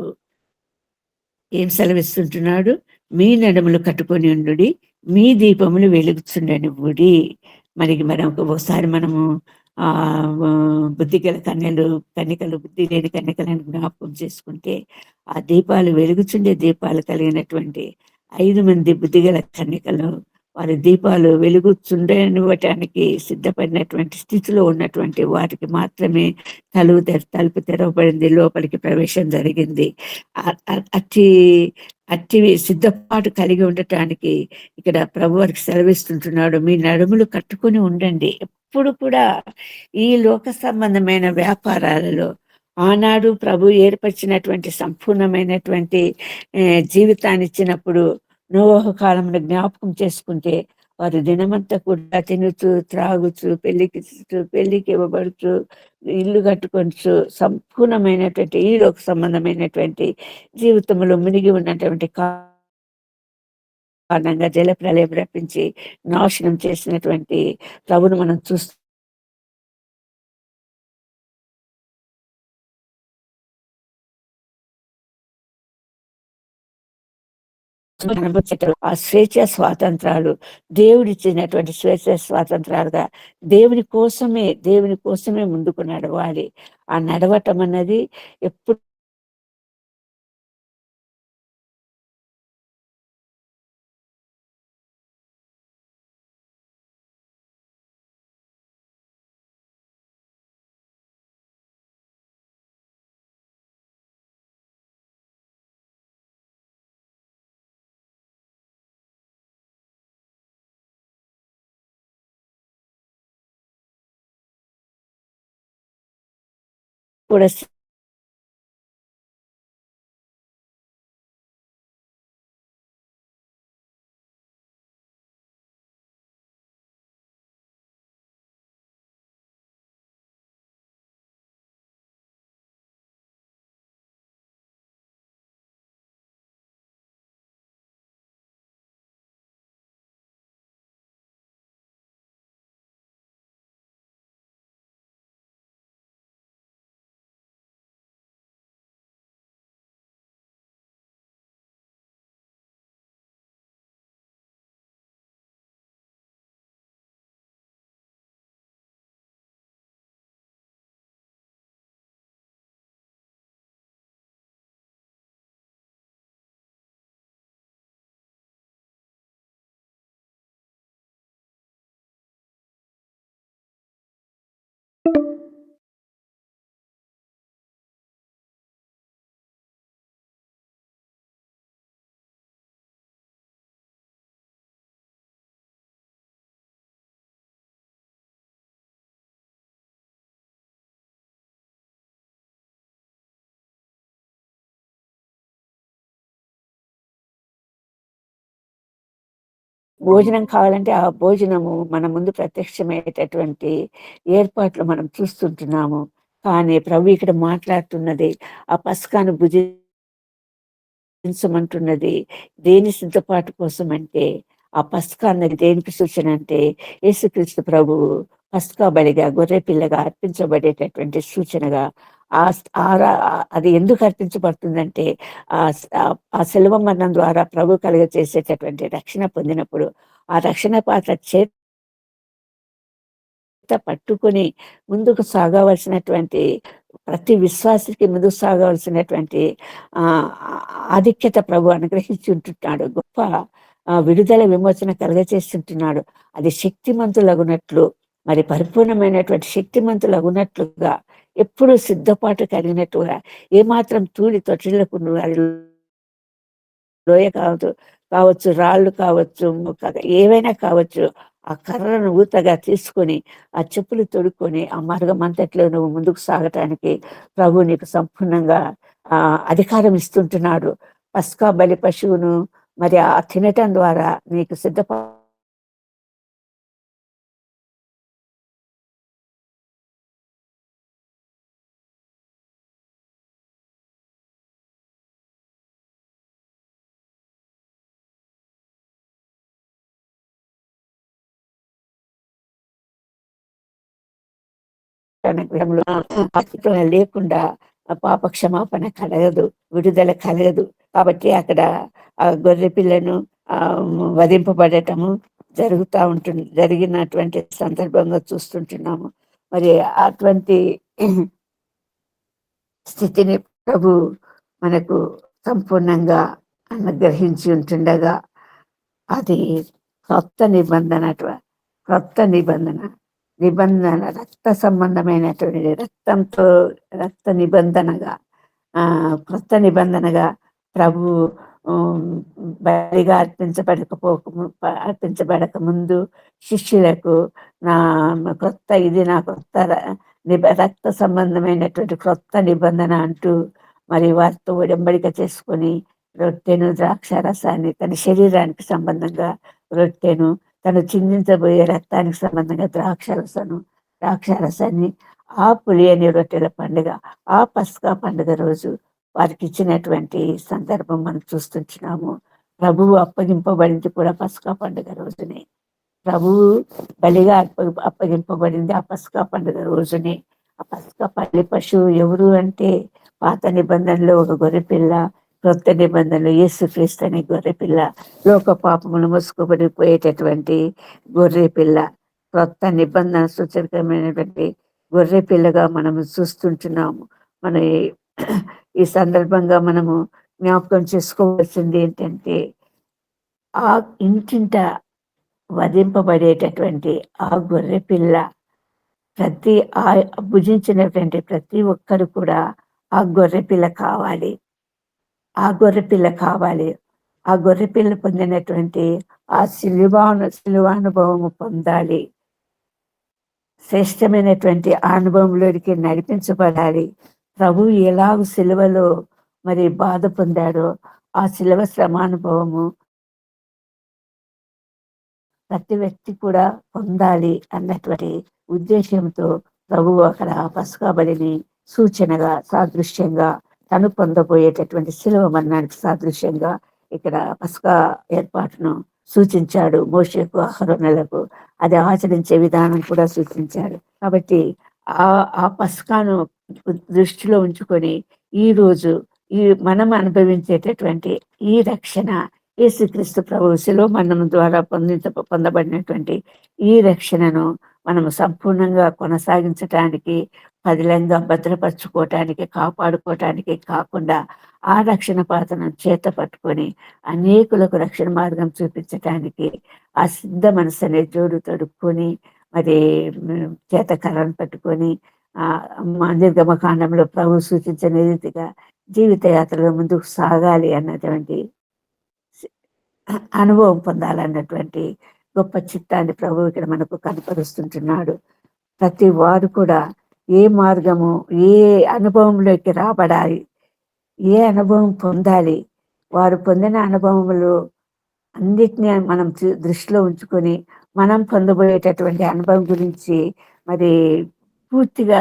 ఏం సెలవిస్తుంటున్నాడు? మీ నడుములు కట్టుకొని ఉండుడి, మీ దీపములు వెలుగుచుండని ఊడి. మరి ఒకసారి మనము బుద్ధి గల కన్యకలు బుద్ధి లేని కన్యకలను జ్ఞాపకం చేసుకుంటే, ఆ దీపాలు వెలుగుచుండే దీపాలు కలిగినటువంటి 5 మంది బుద్ధిగల కన్యకలు వారి దీపాలు వెలుగుచుండనివ్వటానికి సిద్ధపడినటువంటి స్థితిలో ఉన్నటువంటి వారికి మాత్రమే తలుపు తెరవబడింది, లోపలికి ప్రవేశం జరిగింది. అట్టి సిద్ధపాటు కలిగి ఉండటానికి ఇక్కడ ప్రభు వారికి సెలవిస్తుంటున్నాడు. మీ నడుములు కట్టుకుని ఉండండి. ఎప్పుడు కూడా ఈ లోక సంబంధమైన వ్యాపారాలలో ఆనాడు ప్రభు ఏర్పరిచినటువంటి సంపూర్ణమైనటువంటి జీవితాన్ని ఇచ్చినప్పుడు నోవహు కాలంలో జ్ఞాపకం చేసుకుంటే, వారు దినమంతా కూడా తినుచు, త్రాగుచు, పెళ్ళికి ఇవ్వబడుచు, ఇల్లు కట్టుకొనుచు, సంపూర్ణమైనటువంటి ఈ లోక సంబంధమైనటువంటి జీవితంలో మునిగి ఉన్నటువంటి కారణంగా జలప్రలయం రప్పించి నాశనం చేసినటువంటి ప్రభువును మనం ఆ స్వేచ్ఛ స్వాతంత్రాలు దేవుడిచ్చినటువంటి స్వేచ్ఛ స్వాతంత్రాలుగా దేవుని కోసమే ముందుకు నడవాలి. ఆ నడవటం అన్నది ఎప్పుడు కూడా భోజనం కావాలంటే ఆ భోజనము మన ముందు ప్రత్యక్షమయ్యేటటువంటి ఏర్పాట్లు మనం చూస్తుంటున్నాము. కానీ ప్రభు ఇక్కడ మాట్లాడుతున్నది ఆ పస్కాను భుజించమంటున్నది దేని సిద్ధపాటు కోసం అంటే, ఆ పస్కా అన్నది దేనికి సూచన అంటే యేసుక్రీస్తు ప్రభువు పస్కా బలిగా గొర్రె పిల్లగా అర్పించబడేటటువంటి సూచనగా అది ఎందుకు అర్పించబడుతుందంటే ఆ శిలువ మరణం ద్వారా ప్రభు కలుగ చేసేటటువంటి రక్షణ పొందినప్పుడు ఆ రక్షణ పాత్ర చేత పట్టుకొని ముందుకు సాగవలసినటువంటి ప్రతి విశ్వాసికి ముందుకు సాగవలసినటువంటి ఆధిక్యత ప్రభు అనుగ్రహించి ఉంటున్నాడు. గొప్ప విడుదల విమోచన కలుగచేస్తుంటున్నాడు. అది శక్తిమంతులగునట్లు, మరి పరిపూర్ణమైనటువంటి శక్తిమంతులగునట్లుగా ఎప్పుడు సిద్ధపాటు కలిగినట్టుగా ఏమాత్రం తూలి తొట్టిలకు లోయ కావచ్చు, రాళ్ళు కావచ్చు, ఏవైనా కావచ్చు, ఆ కర్రను ఊతగా తీసుకొని ఆ చెప్పులు తొడుక్కొని ఆ మార్గం అంతట్లో నువ్వు ముందుకు సాగటానికి ప్రభు నీకు సంపూర్ణంగా అధికారం ఇస్తుంటున్నాడు. పస్కా బలి పశువును మరి ఆ తినటం ద్వారా నీకు లేకుండా పాప క్షమాపణ కలగదు, విడుదల కలగదు. కాబట్టి అక్కడ ఆ గొర్రె పిల్లను వధింపబడటము జరిగినటువంటి సందర్భంగా చూస్తుంటున్నాము. మరి అటువంటి స్థితిని ప్రభు మనకు సంపూర్ణంగా అనుగ్రహించి ఉంటుండగా అది కొత్త నిబంధన రక్త సంబంధమైనటువంటి రక్త నిబంధనగా కొత్త నిబంధనగా ప్రభు బలిగా అర్పించబడక ముందు శిష్యులకు నా కొత్త రక్త సంబంధమైనటువంటి కొత్త నిబంధన అంటూ మరి వారితో ఉడంబడిక చేసుకొని రొట్టెను ద్రాక్ష రసాన్ని తన శరీరానికి సంబంధంగా రొట్టెను తను చిందించబోయే రక్తానికి సంబంధంగా ద్రాక్షారసాన్ని ఆ పులియని రొట్టెల పండుగ, ఆ పస్కా పండుగ రోజు వారికి ఇచ్చినటువంటి సందర్భం మనం చూస్తుంటున్నాము. ప్రభువు అప్పగింపబడింది కూడా పస్కా పండుగ రోజునే. ప్రభువు బలిగా అప్పగింపబడింది ఆ పస్కా పండుగ రోజునే. ఆ పస్కా పశువు ఎవరు అంటే పాత నిబంధనలో ఒక గొర్రెపిల్ల, క్రొత్త నిబంధనలు యేసుక్రీస్తు అనే గొర్రెపిల్ల, లోక పాపములు మోసుకుపడిపోయేటటువంటి గొర్రెపిల్ల, క్రొత్త నిబంధన సూచకమైనటువంటి గొర్రెపిల్లగా మనము చూస్తుంటున్నాము. మన ఈ సందర్భంగా మనము జ్ఞాపకం చేసుకోవాల్సింది ఏంటంటే, ఆ ఇంటింట వధింపబడేటటువంటి ఆ గొర్రెపిల్ల ప్రతి భుజించినటువంటి ప్రతి ఒక్కరు కూడా ఆ గొర్రెపిల్ల కావాలి. ఆ గొర్రెపిల్ల కావాలి. ఆ గొర్రెపిల్ల పొందినటువంటి ఆ శిలువానుభవము పొందాలి. శ్రేష్టమైనటువంటి అనుభవంలోనికి నడిపించబడాలి. ప్రభు ఎలాగ శిలువలో మరి బాధ పొందాడో ఆ శిలువ శ్రమానుభవము ప్రతి వ్యక్తి కూడా పొందాలి అన్నటువంటి ఉద్దేశంతో ప్రభువు అక్కడ పస్కా బలిని సూచనగా, సాదృశ్యంగా, తను పొందబోయేటటువంటి శిలువ మరణానికి సాదృశ్యంగా ఇక్కడ పస్కా ఏర్పాటును సూచించాడు. మోషేకు, అహరోనులకు అది ఆచరించే విధానం కూడా సూచించాడు. కాబట్టి ఆ పస్కాను దృష్టిలో ఉంచుకొని ఈ రోజు మనం అనుభవించేటటువంటి ఈ రక్షణ, యేసుక్రీస్తు ప్రభువు శిలువ మరణం ద్వారా పొందబడినటువంటి ఈ రక్షణను మనము సంపూర్ణంగా కొనసాగించటానికి, పదిలంగా భద్రపరచుకోవటానికి, కాపాడుకోవటానికి కాకుండా ఆ రక్షణ పాత్రను చేత పట్టుకొని అనేకులకు రక్షణ మార్గం చూపించటానికి ఆ సిద్ధ మనసు అనే జోడు తొడుక్కొని మరి చేత కర్రను పట్టుకొని నిర్గమకాండంలో ప్రభు సూచించిన రీతిగా జీవిత యాత్రలో ముందుకు సాగాలి అన్నటువంటి అనుభవం పొందాలన్నటువంటి గొప్ప చిత్తాన్ని ప్రభు ఇక్కడ మనకు కనపరుస్తుంటున్నాడు. ప్రతి వారు కూడా ఏ మార్గము, ఏ అనుభవంలోకి రాబడాలి, ఏ అనుభవం పొందాలి, వారు పొందిన అనుభవములు అన్నిటినీ మనం దృష్టిలో ఉంచుకొని మనం పొందబోయేటటువంటి అనుభవం గురించి మరి పూర్తిగా,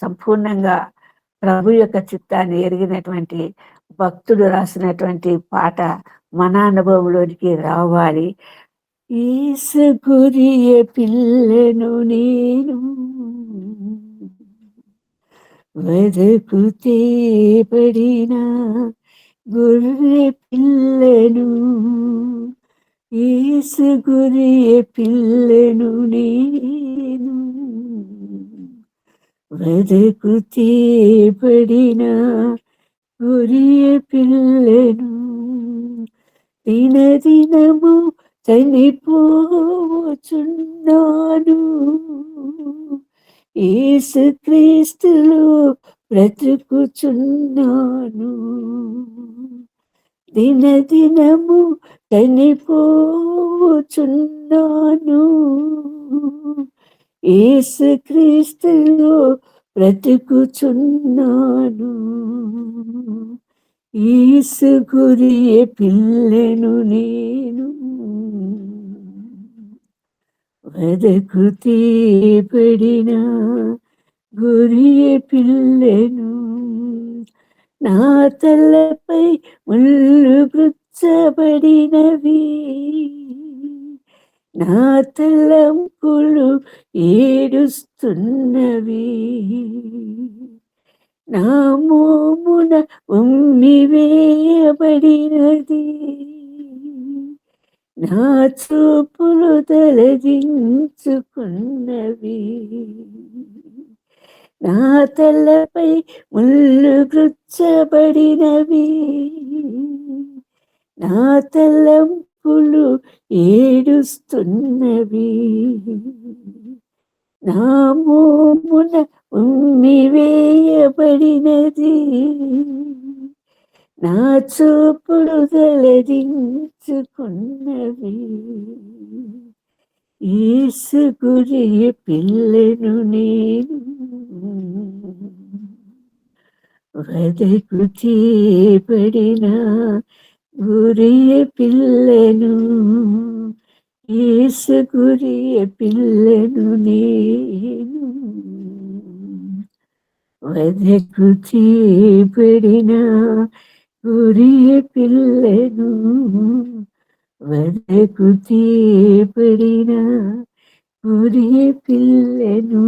సంపూర్ణంగా ప్రభు యొక్క చిత్తాన్ని ఎరిగినటువంటి భక్తుడు రాసినటువంటి పాట మన అనుభవంలోనికి రావాలి. యేసు గురియ పిల్లను నేను వదకుతే పడిన గొర్రె పిల్లను, యేసు గురియ పిల్లను నేను వదకుతే పడిన గొర్రె పిల్లను, దినదినము చనిపోచున్నాను, యేసుక్రీస్తులో బ్రతుకుచున్నాను, దినదినము చనిపోచున్నాను, యేసుక్రీస్తులో బ్రతుకుచున్నాను, యేసు గురియ పిల్లను నేను వదకుతే పడిన గొర్రె పిల్లను, నా తలపై ముళ్ళు గుచ్చబడినవి, నా తలంపులు ఏడుస్తున్నవి, నా మోమున ఉమ్మివేయబడినది, నా చూపులు తలదించుకున్నవి, నా తలపై ముళ్ళు గుచ్చబడినవి, నా తలంపులు ఏడుస్తున్నవి, నా మోమున ఉమ్మివేయబడినది, నా చూపుడు తలదించుకున్నవి, యేసు గురియ పిల్లను నేను వదకుతే పడిన గొర్రె పిల్లను, యేసు గురియ పిల్లను నేను వదకు చేపడిన గురియ పిల్లను వదకు చేపడిన గురియ పిల్లను.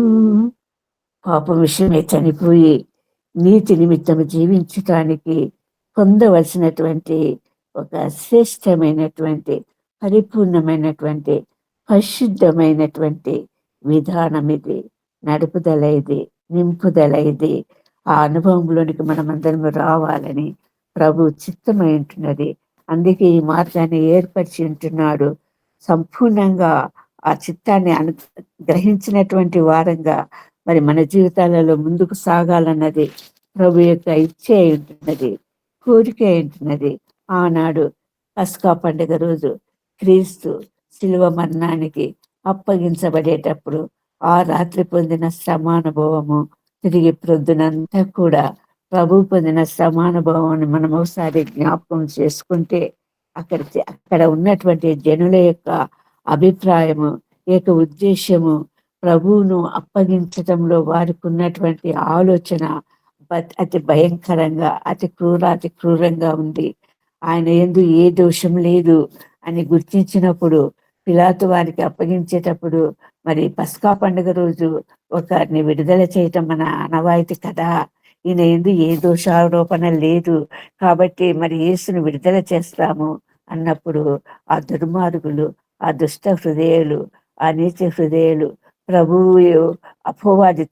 పాపం విషయమే చనిపోయి నీతి నిమిత్తము జీవించటానికి పొందవలసినటువంటి ఒక శ్రేష్టమైనటువంటి పరిపూర్ణమైనటువంటి పరిశుద్ధమైనటువంటి విధానం ఇది, నడుపుదల ఇది, నింపుదల ఇది. ఆ అనుభవంలోనికి మనమందరం రావాలని ప్రభు చిత్తమై ఉంటున్నది. అందుకే ఈ మార్గాన్ని ఏర్పరిచి ఉంటున్నాడు. సంపూర్ణంగా ఆ చిత్తాన్ని గ్రహించినటువంటి వారంగా మరి మన జీవితాలలో ముందుకు సాగాలన్నది ప్రభు యొక్క ఇచ్చే ఉంటున్నది, కోరిక ఉంటున్నది. ఆనాడు పస్కా పండుగ రోజు క్రీస్తు శిలువ మరణానికి అప్పగించబడేటప్పుడు ఆ రాత్రి పొందిన శ్రమానుభవము, తిరిగి ప్రొద్దునంతా కూడా ప్రభు పొందిన శ్రమానుభవాన్ని మనం ఒకసారి జ్ఞాపకం చేసుకుంటే అక్కడ ఉన్నటువంటి జనుల యొక్క అభిప్రాయము, యొక్క ఉద్దేశము, ప్రభువును అప్పగించటంలో వారికి ఉన్నటువంటి ఆలోచన అతి భయంకరంగా, అతి క్రూరంగా ఉంది. ఆయన యందు ఏ దోషం లేదు అని గుర్తించినప్పుడు పిలాతు వారికి అప్పగించేటప్పుడు మరి పస్కా పండుగ రోజు ఒకరిని విడుదల చేయటం మన ఆనవాయితీ కదా. ఈయన యందు ఏ దోషారోపణ లేదు కాబట్టి మరి యేసును విడుదల చేస్తాము అన్నప్పుడు ఆ దుర్మార్గులు, ఆ దుష్ట హృదయాలు, ఆ నీచ హృదయాలు ప్రభువు అపవాది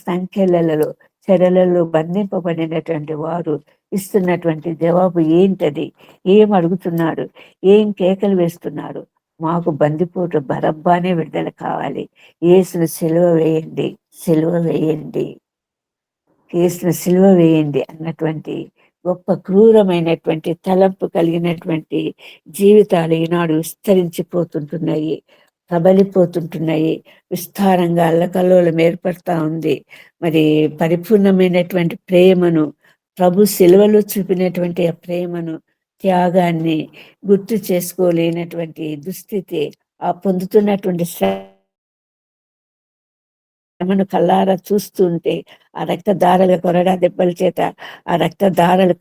సంఖ్యలలో చెరలలో బంధింపబడినటువంటి వారు ఇస్తున్నటువంటి జవాబు ఏంటది? ఏం అడుగుతున్నారు? ఏం కేకలు వేస్తున్నారు? మాకు బందిపోటు బరబ్బానే విడుదల కావాలి, యేసును సిలువ వేయండి, సిలువ వేయండి, యేసును సిలువ వేయండి అన్నటువంటి గొప్ప క్రూరమైనటువంటి తలంపు కలిగినటువంటి జీవితాలు ఈనాడు విస్తరించిపోతుంటున్నాయి, ప్రబలిపోతుంటున్నాయి. విస్తారంగా అల్లకల్లోలం ఏర్పడతా ఉంది. మరి పరిపూర్ణమైనటువంటి ప్రేమను, ప్రభు సిలువలో చూపినటువంటి ఆ ప్రేమను, త్యాగాన్ని గుర్తు చేసుకోలేనటువంటి దుస్థితి, ఆ పొందుతున్నటువంటి శ్రమను కల్లారా చూస్తుంటే, ఆ రక్తధారల కొరడా దెబ్బల చేత ఆ రక్తధారలు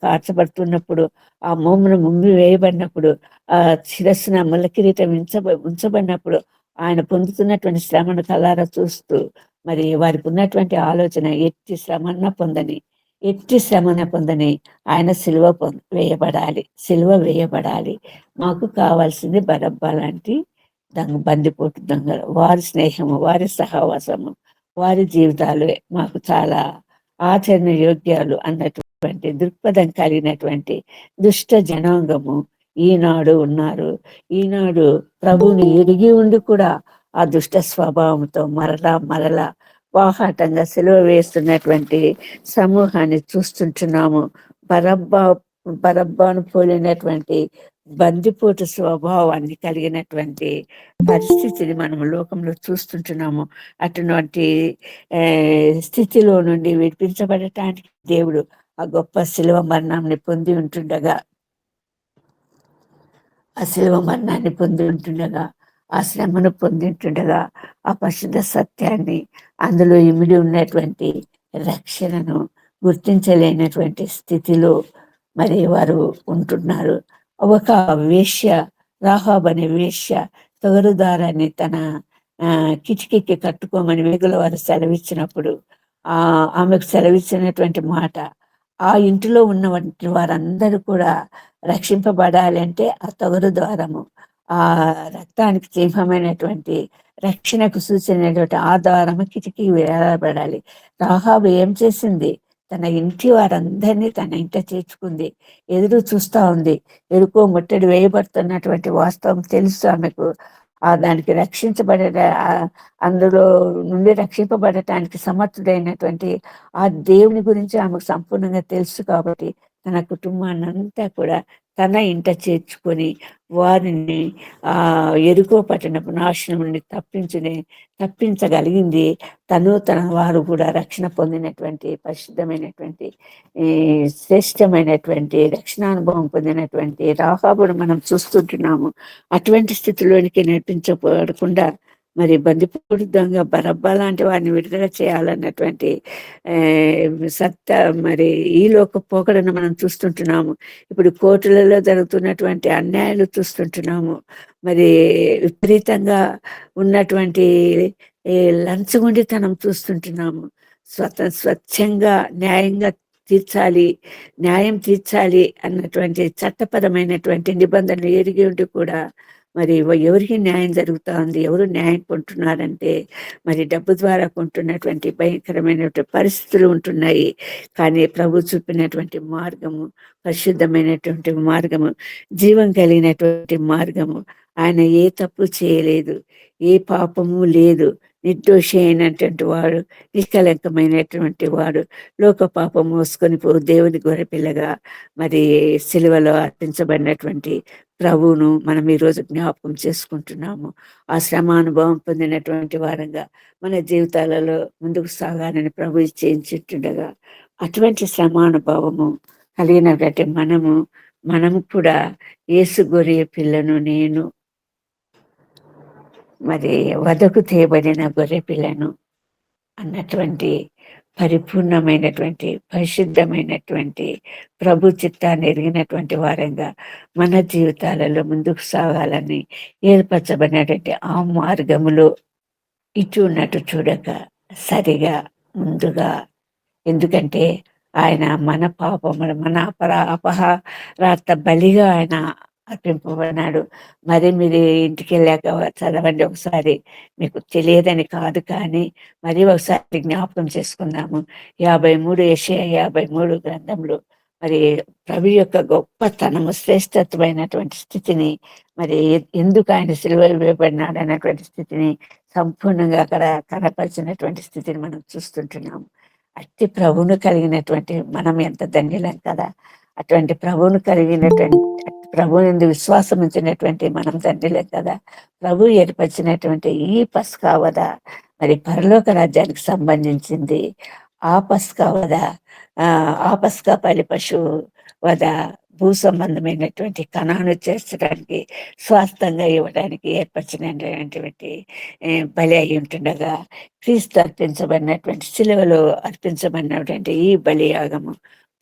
కార్చబడుతున్నప్పుడు, ఆ మోమును ముంగి వేయబడినప్పుడు, ఆ శిరస్సున ముళ్ళ కిరీటం ఉంచబడినప్పుడు ఆయన పొందుతున్నటువంటి శ్రమను కల్లారా చూస్తూ మరి వారికి ఉన్నటువంటి ఆలోచన ఎట్టి శ్రమన పొందని ఆయన వేయబడాలి, సిలువ వేయబడాలి. మాకు కావాల్సింది బరబ్బా లాంటి బందిపోటు దొంగలు, వారి స్నేహము, వారి సహవాసము, వారి జీవితాలు మాకు చాలా ఆచరణ యోగ్యాలు అన్నటువంటి దృక్పథం కలిగినటువంటి దుష్ట జనాంగము ఈనాడు ఉన్నారు. ఈనాడు ప్రభువుని ఎరిగి ఉండి కూడా ఆ దుష్ట స్వభావంతో మరలా బాహాటంగా సిలువ వేస్తున్నటువంటి సమూహాన్ని చూస్తుంటున్నాము. బరబ్బాను పోలినటువంటి బందిపోటు స్వభావాన్ని కలిగినటువంటి పరిస్థితిని మనం లోకంలో చూస్తుంటున్నాము. అటువంటి స్థితిలో నుండి విడిపించబడటానికి దేవుడు ఆ గొప్ప శిలువ మరణాన్ని పొంది ఉంటుండగా, ఆ శ్రమను పొందింటుండగా, ఆ పరిశుద్ధ సత్యాన్ని, అందులో ఇమిడి ఉన్నటువంటి రక్షణను గుర్తించలేనటువంటి స్థితిలో మరి వారు ఉంటున్నారు. ఒక వేశ్య, రాహాబు అనే వేశ్య తొగరుదారాన్ని తన కిటికీకి కట్టుకోమని వేగుల వారు సెలవిచ్చినప్పుడు ఆమెకు సెలవిచ్చినటువంటి మాట, ఆ ఇంటిలో ఉన్నటువంటి వారందరూ కూడా రక్షింపబడాలి అంటే ఆ తొగరు ద్వారము, ఆ రక్తానికి చిహ్నమైనటువంటి రక్షణకు సూచనటువంటి ఆ ద్వారము కిటికీ వేయబడాలి. రాహాబు ఏం చేసింది? తన ఇంటి వారందరినీ తన ఇంట చేర్చుకుంది. ఎదురు చూస్తూ ఉంది. ఎరుకో ముట్టడి వేయబడుతున్నటువంటి వాస్తవం తెలుసు ఆమెకు. దానికి అందులో నుండి రక్షింపబడటానికి సమర్థుడైనటువంటి ఆ దేవుని గురించి ఆమెకు సంపూర్ణంగా తెలుసు. కాబట్టి తన కుటుంబాన్ని అంతా కూడా తన ఇంట చేర్చుకొని వారిని ఎరుకో పట్టణపు నాశనం నుండి తప్పించగలిగింది. తన వారు కూడా రక్షణ పొందినటువంటి పరిశుద్ధమైనటువంటి శ్రేష్టమైనటువంటి రక్షణానుభవం పొందినటువంటి రాహాబును మనం చూస్తుంటున్నాము. అటువంటి స్థితిలోనికి నడిపించబడకుండా మరి బందిపోటు దొంగ బరబ్బా లాంటి వారిని విడుదల చేయాలన్నటువంటి మరి ఈ లోక పోకడను మనం చూస్తుంటున్నాము. ఇప్పుడు కోర్టులలో జరుగుతున్నటువంటి అన్యాయాలు చూస్తుంటున్నాము. మరి విపరీతంగా ఉన్నటువంటి లంచగొండితనం చూస్తుంటున్నాము. స్వచ్ఛంగా న్యాయం తీర్చాలి అన్నటువంటి చట్టపరమైనటువంటి నిబంధనలు ఎరిగి ఉండి కూడా మరి ఎవరికి న్యాయం జరుగుతా ఉంది, ఎవరు న్యాయం కొంటున్నారంటే మరి డబ్బు ద్వారా కొంటున్నటువంటి భయంకరమైనటువంటి పరిస్థితులు ఉంటున్నాయి. కానీ ప్రభు చూపినటువంటి మార్గము పరిశుద్ధమైనటువంటి మార్గము, జీవం కలిగినటువంటి మార్గము. ఆయన ఏ తప్పు చేయలేదు, ఏ పాపము లేదు, నిర్దోషి అయినటువంటి వాడు, నిష్కలంకమైనటువంటి వాడు, లోక పాపం మోసుకొని దేవుని గొర్రెపిల్లగా మరి సిలువలో అర్పించబడినటువంటి ప్రభువును మనం ఈరోజు జ్ఞాపకం చేసుకుంటున్నాము. ఆ శ్రమానుభవం పొందినటువంటి వారంగా మన జీవితాలలో ముందుకు సాగాలని ప్రభు చేయించుండగా అటువంటి శ్రమానుభవము కలిగినటువంటి మనము కూడా యేసు గొర్రె పిల్లను నేను మరి వదకు తేయబడిన గొర్రె పిల్లను అన్నటువంటి పరిపూర్ణమైనటువంటి పరిశుద్ధమైనటువంటి ప్రభు చిత్తాన్ని ఎరిగినటువంటి వారంగా మన జీవితాలలో ముందుకు సాగాలని ఏర్పరచబడినటువంటి ఆ మార్గములో ఇటు ఉన్నట్టు చూడక సరిగా ముందుగా, ఎందుకంటే ఆయన మన పాపములు మన అపరాధ బలిగా ఆయన అర్పింపబడినాడు. మరి మీరు ఇంటికి వెళ్ళాక చదవండి ఒకసారి, మీకు తెలియదని కాదు కానీ మరి ఒకసారి జ్ఞాపకం చేసుకుందాము. 53 యెషయా 53 గ్రంథంలో మరి ప్రభు యొక్క గొప్పతనము శ్రేష్టత్వమైనటువంటి స్థితిని, మరి ఎందుకు ఆయన సిలువలో వేయబడినాడు అన్నటువంటి స్థితిని సంపూర్ణంగా అక్కడ కనపరిచినటువంటి స్థితిని మనం చూస్తుంటున్నాము. అట్టి ప్రభువును కలిగినటువంటి మనం ఎంత ధన్యులం కదా. అటువంటి ప్రభువును కలిగినటువంటి ప్రభువుని విశ్వాసం ఉంచినటువంటి మనం ధన్యులం కదా. ప్రభు ఏర్పరిచినటువంటి ఈ పస్కా వద మరి పరలోక రాజ్యానికి సంబంధించింది. ఆ పస్కా వద ఆ పస్కా బలి పశువు వద భూ సంబంధమైనటువంటి కణాను చేర్చడానికి, స్వాస్థంగా ఇవ్వడానికి ఏర్పరిచినటువంటి బలి అయి ఉంటుండగా క్రీస్తు అర్పించబడినటువంటి సిలువలో అర్పించబడినటువంటి ఈ బలియాగము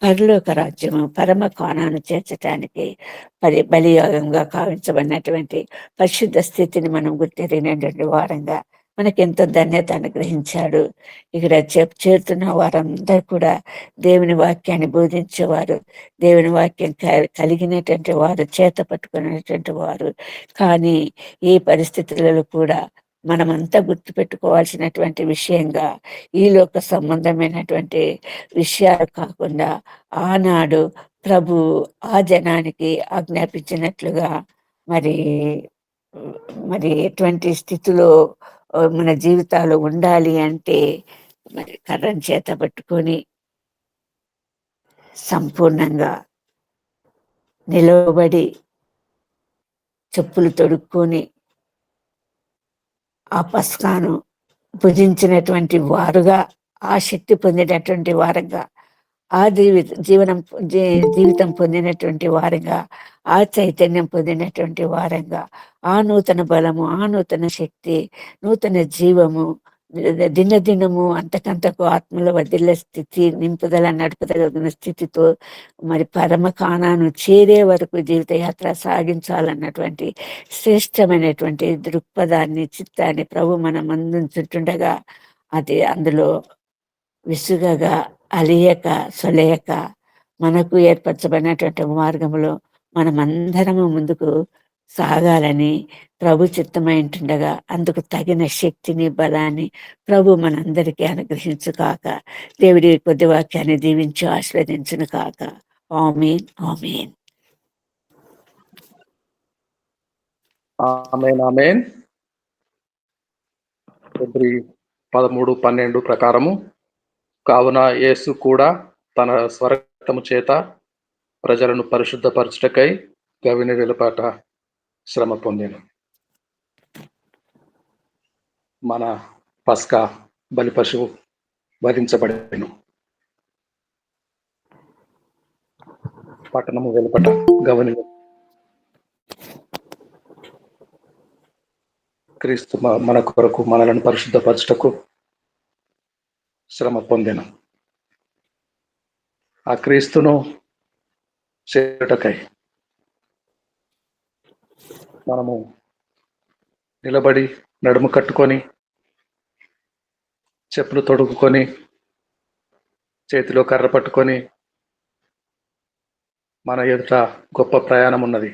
పరలోక రాజ్యము పరమ కాణాను చేర్చడానికి బలియాగంగా కావించబడినటువంటి పరిశుద్ధ స్థితిని మనం గుర్తెరిగినటువంటి వారంగా మనకెంతో ధన్యత అనుగ్రహించాడు. ఇక్కడ చేరుతున్న వారందరూ కూడా దేవుని వాక్యాన్ని బోధించేవారు, దేవుని వాక్యం కలిగినటువంటి వారు, చేత పట్టుకునేటువంటి వారు. కానీ ఈ పరిస్థితులలో కూడా మనమంతా గుర్తుపెట్టుకోవాల్సినటువంటి విషయంగా ఈ లోక సంబంధమైనటువంటి విషయాలు కాకుండా ఆనాడు ప్రభు ఆ జనానికి ఆజ్ఞాపించినట్లుగా మరి ఎటువంటి స్థితిలో మన జీవితాలు ఉండాలి అంటే మరి కర్రను చేత పట్టుకొని సంపూర్ణంగా నిలవబడి చెప్పులు తొడుక్కొని ఆ పస్కాను భుజించినటువంటి వారుగా, ఆ శక్తి పొందినటువంటి వారుగా, ఆ జీవితం పొందినటువంటి వారంగా, ఆ చైతన్యం పొందినటువంటి వారంగా, ఆ నూతన బలము, ఆ నూతన శక్తి, నూతన జీవము దినదినము అంతకంతకు ఆత్మలో వదిలే స్థితి, నింపుదల నడుపుదల స్థితితో మరి పరమ కాణాను చేరే వరకు జీవితయాత్ర సాగించాలన్నటువంటి శ్రేష్టమైనటువంటి దృక్పథాన్ని, చిత్తాన్ని ప్రభు మనం అందించుండగా అది అందులో విసుగగా అలియక సొలయక మనకు ఏర్పరచబడినటువంటి మార్గంలో మనమందరము ముందుకు సాగాలని ప్రభు చిత్తమై ఉంటుండగా అందుకు తగిన శక్తిని, బలాన్ని ప్రభు మనందరికీ అనుగ్రహించు కాక. దేవుడి కొద్ది వాక్యాన్ని దీవించి ఆశీర్వదించును కాక. ఆమేన్, ఆమేన్. ఆమేన్, ఆమేన్. ఫిబ్రవరి 13-12 ప్రకారము, కావున యేసు కూడా తన స్వరక్తము చేత ప్రజలను పరిశుద్ధపరచుటకై గవిని వెలుపాట శ్రమ పొందెను. మన పస్కా బలి పశువు వధించబడెను. పట్టణము వెలుపట గవిని క్రీస్తు మన కొరకు మనలను పరిశుద్ధపరచుటకు శ్రమ పొందెను. ఆ క్రీస్తును చేరుటకై మనము నిలబడి నడుము కట్టుకొని చెప్పులు తొడుగుకొని చేతిలో కర్ర పట్టుకొని మన ఎదుట గొప్ప ప్రయాణం ఉన్నది.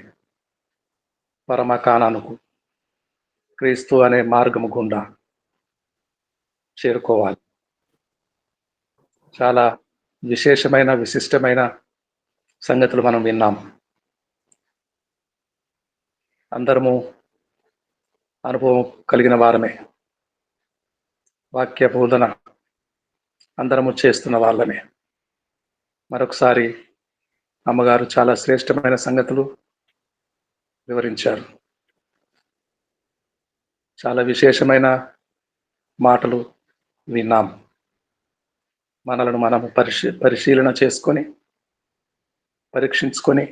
పరమ కానానుకు క్రీస్తు అనే మార్గము గుండా చేరుకోవాలి. చాలా విశేషమైన విశిష్టమైన సంగతులు మనం విన్నాం. అందరము అనుభవం కలిగిన వారమే. వాక్య బోధన అందరము చేస్తున్న వాళ్ళమే. మరొకసారి అమ్మగారు చాలా శ్రేష్టమైన సంగతులు వివరించారు. చాలా విశేషమైన మాటలు విన్నాం. మనలను మనము పరిశీలన చేసుకొని పరీక్షించుకొని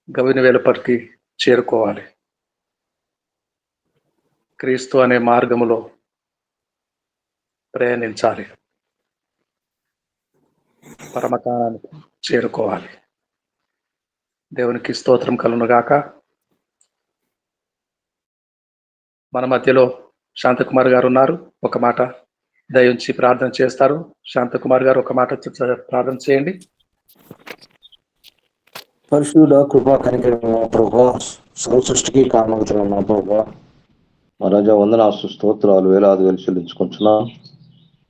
గవిని వెలుపటికి చేరుకోవాలి. క్రీస్తు అనే మార్గములో ప్రయాణించాలి. పరమకానానికి చేరుకోవాలి. దేవునికి స్తోత్రం కలుగునుగాక. మన మధ్యలో శాంతకుమార్ గారు ఉన్నారు. ఒక మాట దయించి ప్రార్థన చేస్తారు. శాంతకుమార్ గారు ఒక మాట ప్రార్థన చేయండి. పరిశుద్ధ కృపా కనికరమైన ప్రభా, సర్వ సృష్టికి కారణమవుతున్న మా ప్రభా, మా రాజా వందనాలు స్తోత్రాలు వేలాది వేలు చెల్లించుకుంటున్నాం.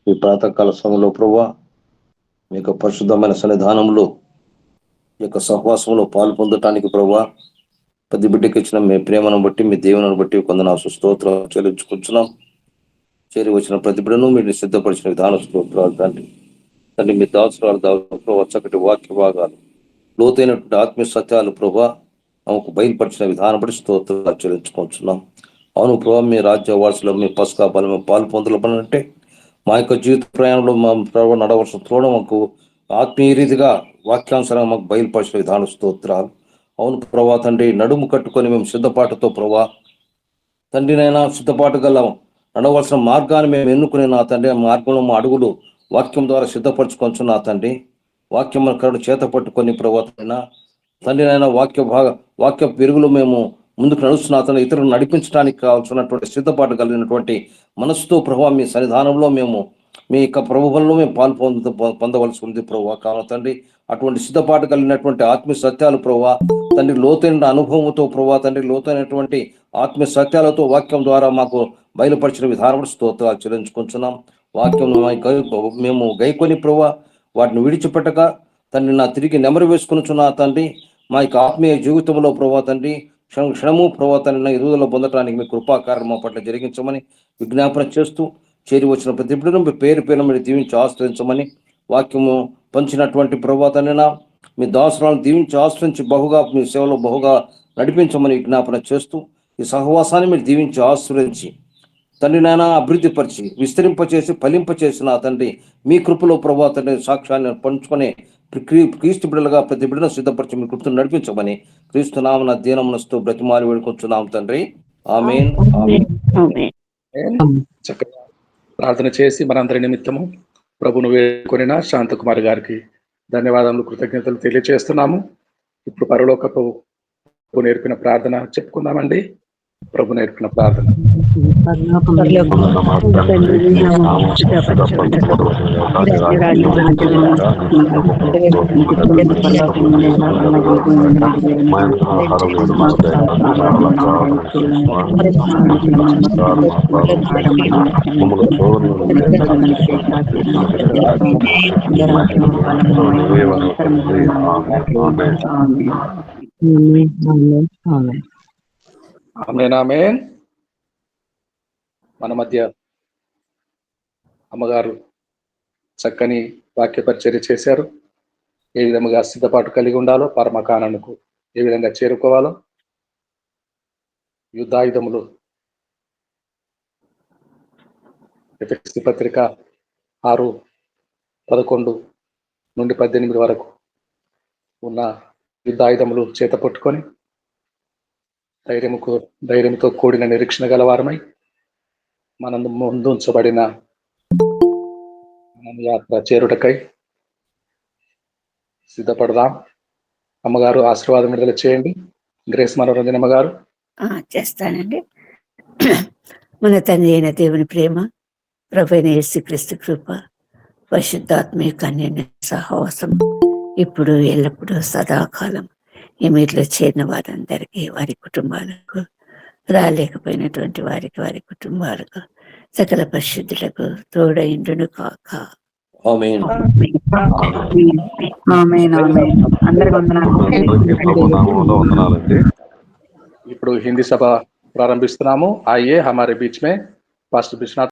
ఈ ప్రాతకాల సమయంలో ప్రభా, మీ యొక్క పరిశుద్ధమైన సన్నిధానంలో ఈ యొక్క సహవాసంలో పాలు పొందటానికి ప్రభా, ప్రతి బిడ్డకి ఇచ్చిన మీ ప్రేమను బట్టి, మీ దేవుని బట్టి వందనాలు స్తోత్రాలు చెల్లించుకుంటున్నాం. చేరి వచ్చిన ప్రతి బిడ్డను మీరు సిద్ధపరిచిన విధాన స్తోత్రాలు తండ్రి. తండ్రి మీ దాసురాలు ప్రభా, చక్కటి వాక్య భాగాలు, లోతైనటువంటి ఆత్మీయ సత్యాలు ప్రభా ఆమెకు బయలుపరిచిన విధానం బట్టి స్తోత్రాలు చెల్లించుకుంటున్నాం. అవును ప్రభా, మీ రాజ్య వారసులో మీ పస్కా బలం పాలు పొందలపనంటే మా యొక్క జీవిత ప్రయాణంలో మా ప్రభావ నడవలసిన త్రోడ మాకు ఆత్మీయ రీతిగా వాక్యానుసారంగా మాకు బయలుపరిచిన విధాన స్తోత్రాలు. అవును ప్రభా తండ్రి, నడుము కట్టుకొని మేము సిద్ధపాటుతో ప్రభా తండ్రినైనా సిద్ధపాటు గల నడవలసిన మార్గాన్ని మేము ఎన్నుకునే నా తండ్రి, ఆ మార్గంలో మా అడుగులు వాక్యం ద్వారా సిద్ధపరచుకొంచు నా తండ్రి. వాక్యం కరుడు చేత పట్టుకొని ప్రభావైనా తండ్రినైనా వాక్య పెరుగులో మేము ముందుకు నడుస్తున్న అతను ఇతరులను నడిపించడానికి కావాల్సినటువంటి సిద్ధపాటు కలిగినటువంటి మనసుతో ప్రభావ మీ సన్నిధానంలో మేము మీ యొక్క ప్రభువుల్లో మేము పొందవలసి ఉంది ప్రభావ. కావాలి తండ్రి, అటువంటి సిద్ధపాటు కలిగినటువంటి ఆత్మీయ సత్యాలు ప్రభావ తండ్రి, లోతైన అనుభవంతో ప్రభావ తండ్రి, లోతైనటువంటి ఆత్మీయ సత్యాలతో వాక్యం ద్వారా మాకు బయలుపరిచిన విధానం స్తోత్రాలు చెల్లించుకుంటున్నాం. వాక్యం మేము గైకొని ప్రభావ వాటిని విడిచిపెట్టక తండ్రి నా తిరిగి నెమరు వేసుకునిచున్నా తండ్రి, మా యొక్క ఆత్మీయ జీవితంలో ప్రభావ తండ్రి క్షణము ప్రభావ తండ్రి ఎదుగుదల పొందడానికి మీ కృపాకారం మా పట్ల జరిగించమని విజ్ఞాపన చేస్తూ, చేరి వచ్చిన ప్రతి బిడ్డను మీ పేరు మీరు దీవించి ఆశ్రయించమని, వాక్యము పంచినటువంటి ప్రభావ తండ్రి మీ దాసురాలను దీవించి ఆశ్రయించి బహుగా మీ సేవలో బహుగా నడిపించమని విజ్ఞాపన చేస్తూ, ఈ సహవాసాన్ని మీరు దీవించి ఆశ్రయించి తండ్రి నాయన అభివృద్ధిపరిచి విస్తరింపచేసి ఫలింపచేసిన తండ్రి మీ కృపలో ప్రభావ తండ్రి సాక్ష్యాన్ని పంచుకొని క్రీస్తు బిడ్డలుగా ప్రతి బిడ్డను సిద్ధపరిచి మీ కృపను నడిపించమని క్రీస్తు నామన దీనమునస్తూ బ్రతిమాలి వేడుకొచ్చున్నాం తండ్రి. ఆమేన్. చక్కగా ప్రార్థన చేసి మనందరి నిమిత్తము ప్రభును వేడుకొనిన శాంతకుమార్ గారికి ధన్యవాదములు, కృతజ్ఞతలు తెలియజేస్తున్నాము. ఇప్పుడు పరలోకపు నేర్పిన ప్రార్థన చెప్పుకుందామండి. ప్రభు నేర్పిన ప్రార్థన. ఆమేన్. మన మధ్య అమ్మగారు చక్కని వాక్య పరిచర్య చేశారు. ఏ విధంగా సిద్ధపాటు కలిగి ఉండాలో, పరమకాణానికి ఏ విధంగా చేరుకోవాలో, యుద్ధాయుధములు ఎఫెసీ పత్రిక 6:11 నుండి 18 వరకు ఉన్న యుద్ధాయుధములు చేత పట్టుకొని ధైర్యంతో కూడిన నిరీక్షణ గలవారమై మనం ముందుంచబడిన యాత్ర చేరుటకై సిద్ధపడదాం. అమ్మగారు ఆశీర్వాదం విడుదల చేయండి. గ్రేస్ మనోరంజన్ అమ్మగారు. చేస్తానండి. మన తండ్రి అయిన దేవుని ప్రేమ, ప్రభువైన యేసుక్రీస్తు కృప, పరిశుద్ధాత్మ కన్య సహవాసం ఇప్పుడు ఎల్లప్పుడూ సదాకాలం ఈ మీట్లో చేరిన వారందరికీ, వారి కుటుంబాలకు, రాలేకపోయినటువంటి వారికి, వారి కుటుంబాలకు, సకల పరిశుద్ధులకు తోడైండును కాక. ఆమేన్. ఇప్పుడు హిందీ సభ ప్రారంభిస్తున్నాము. ఆइए हमारे बीच में पास्टर विश्वनाथ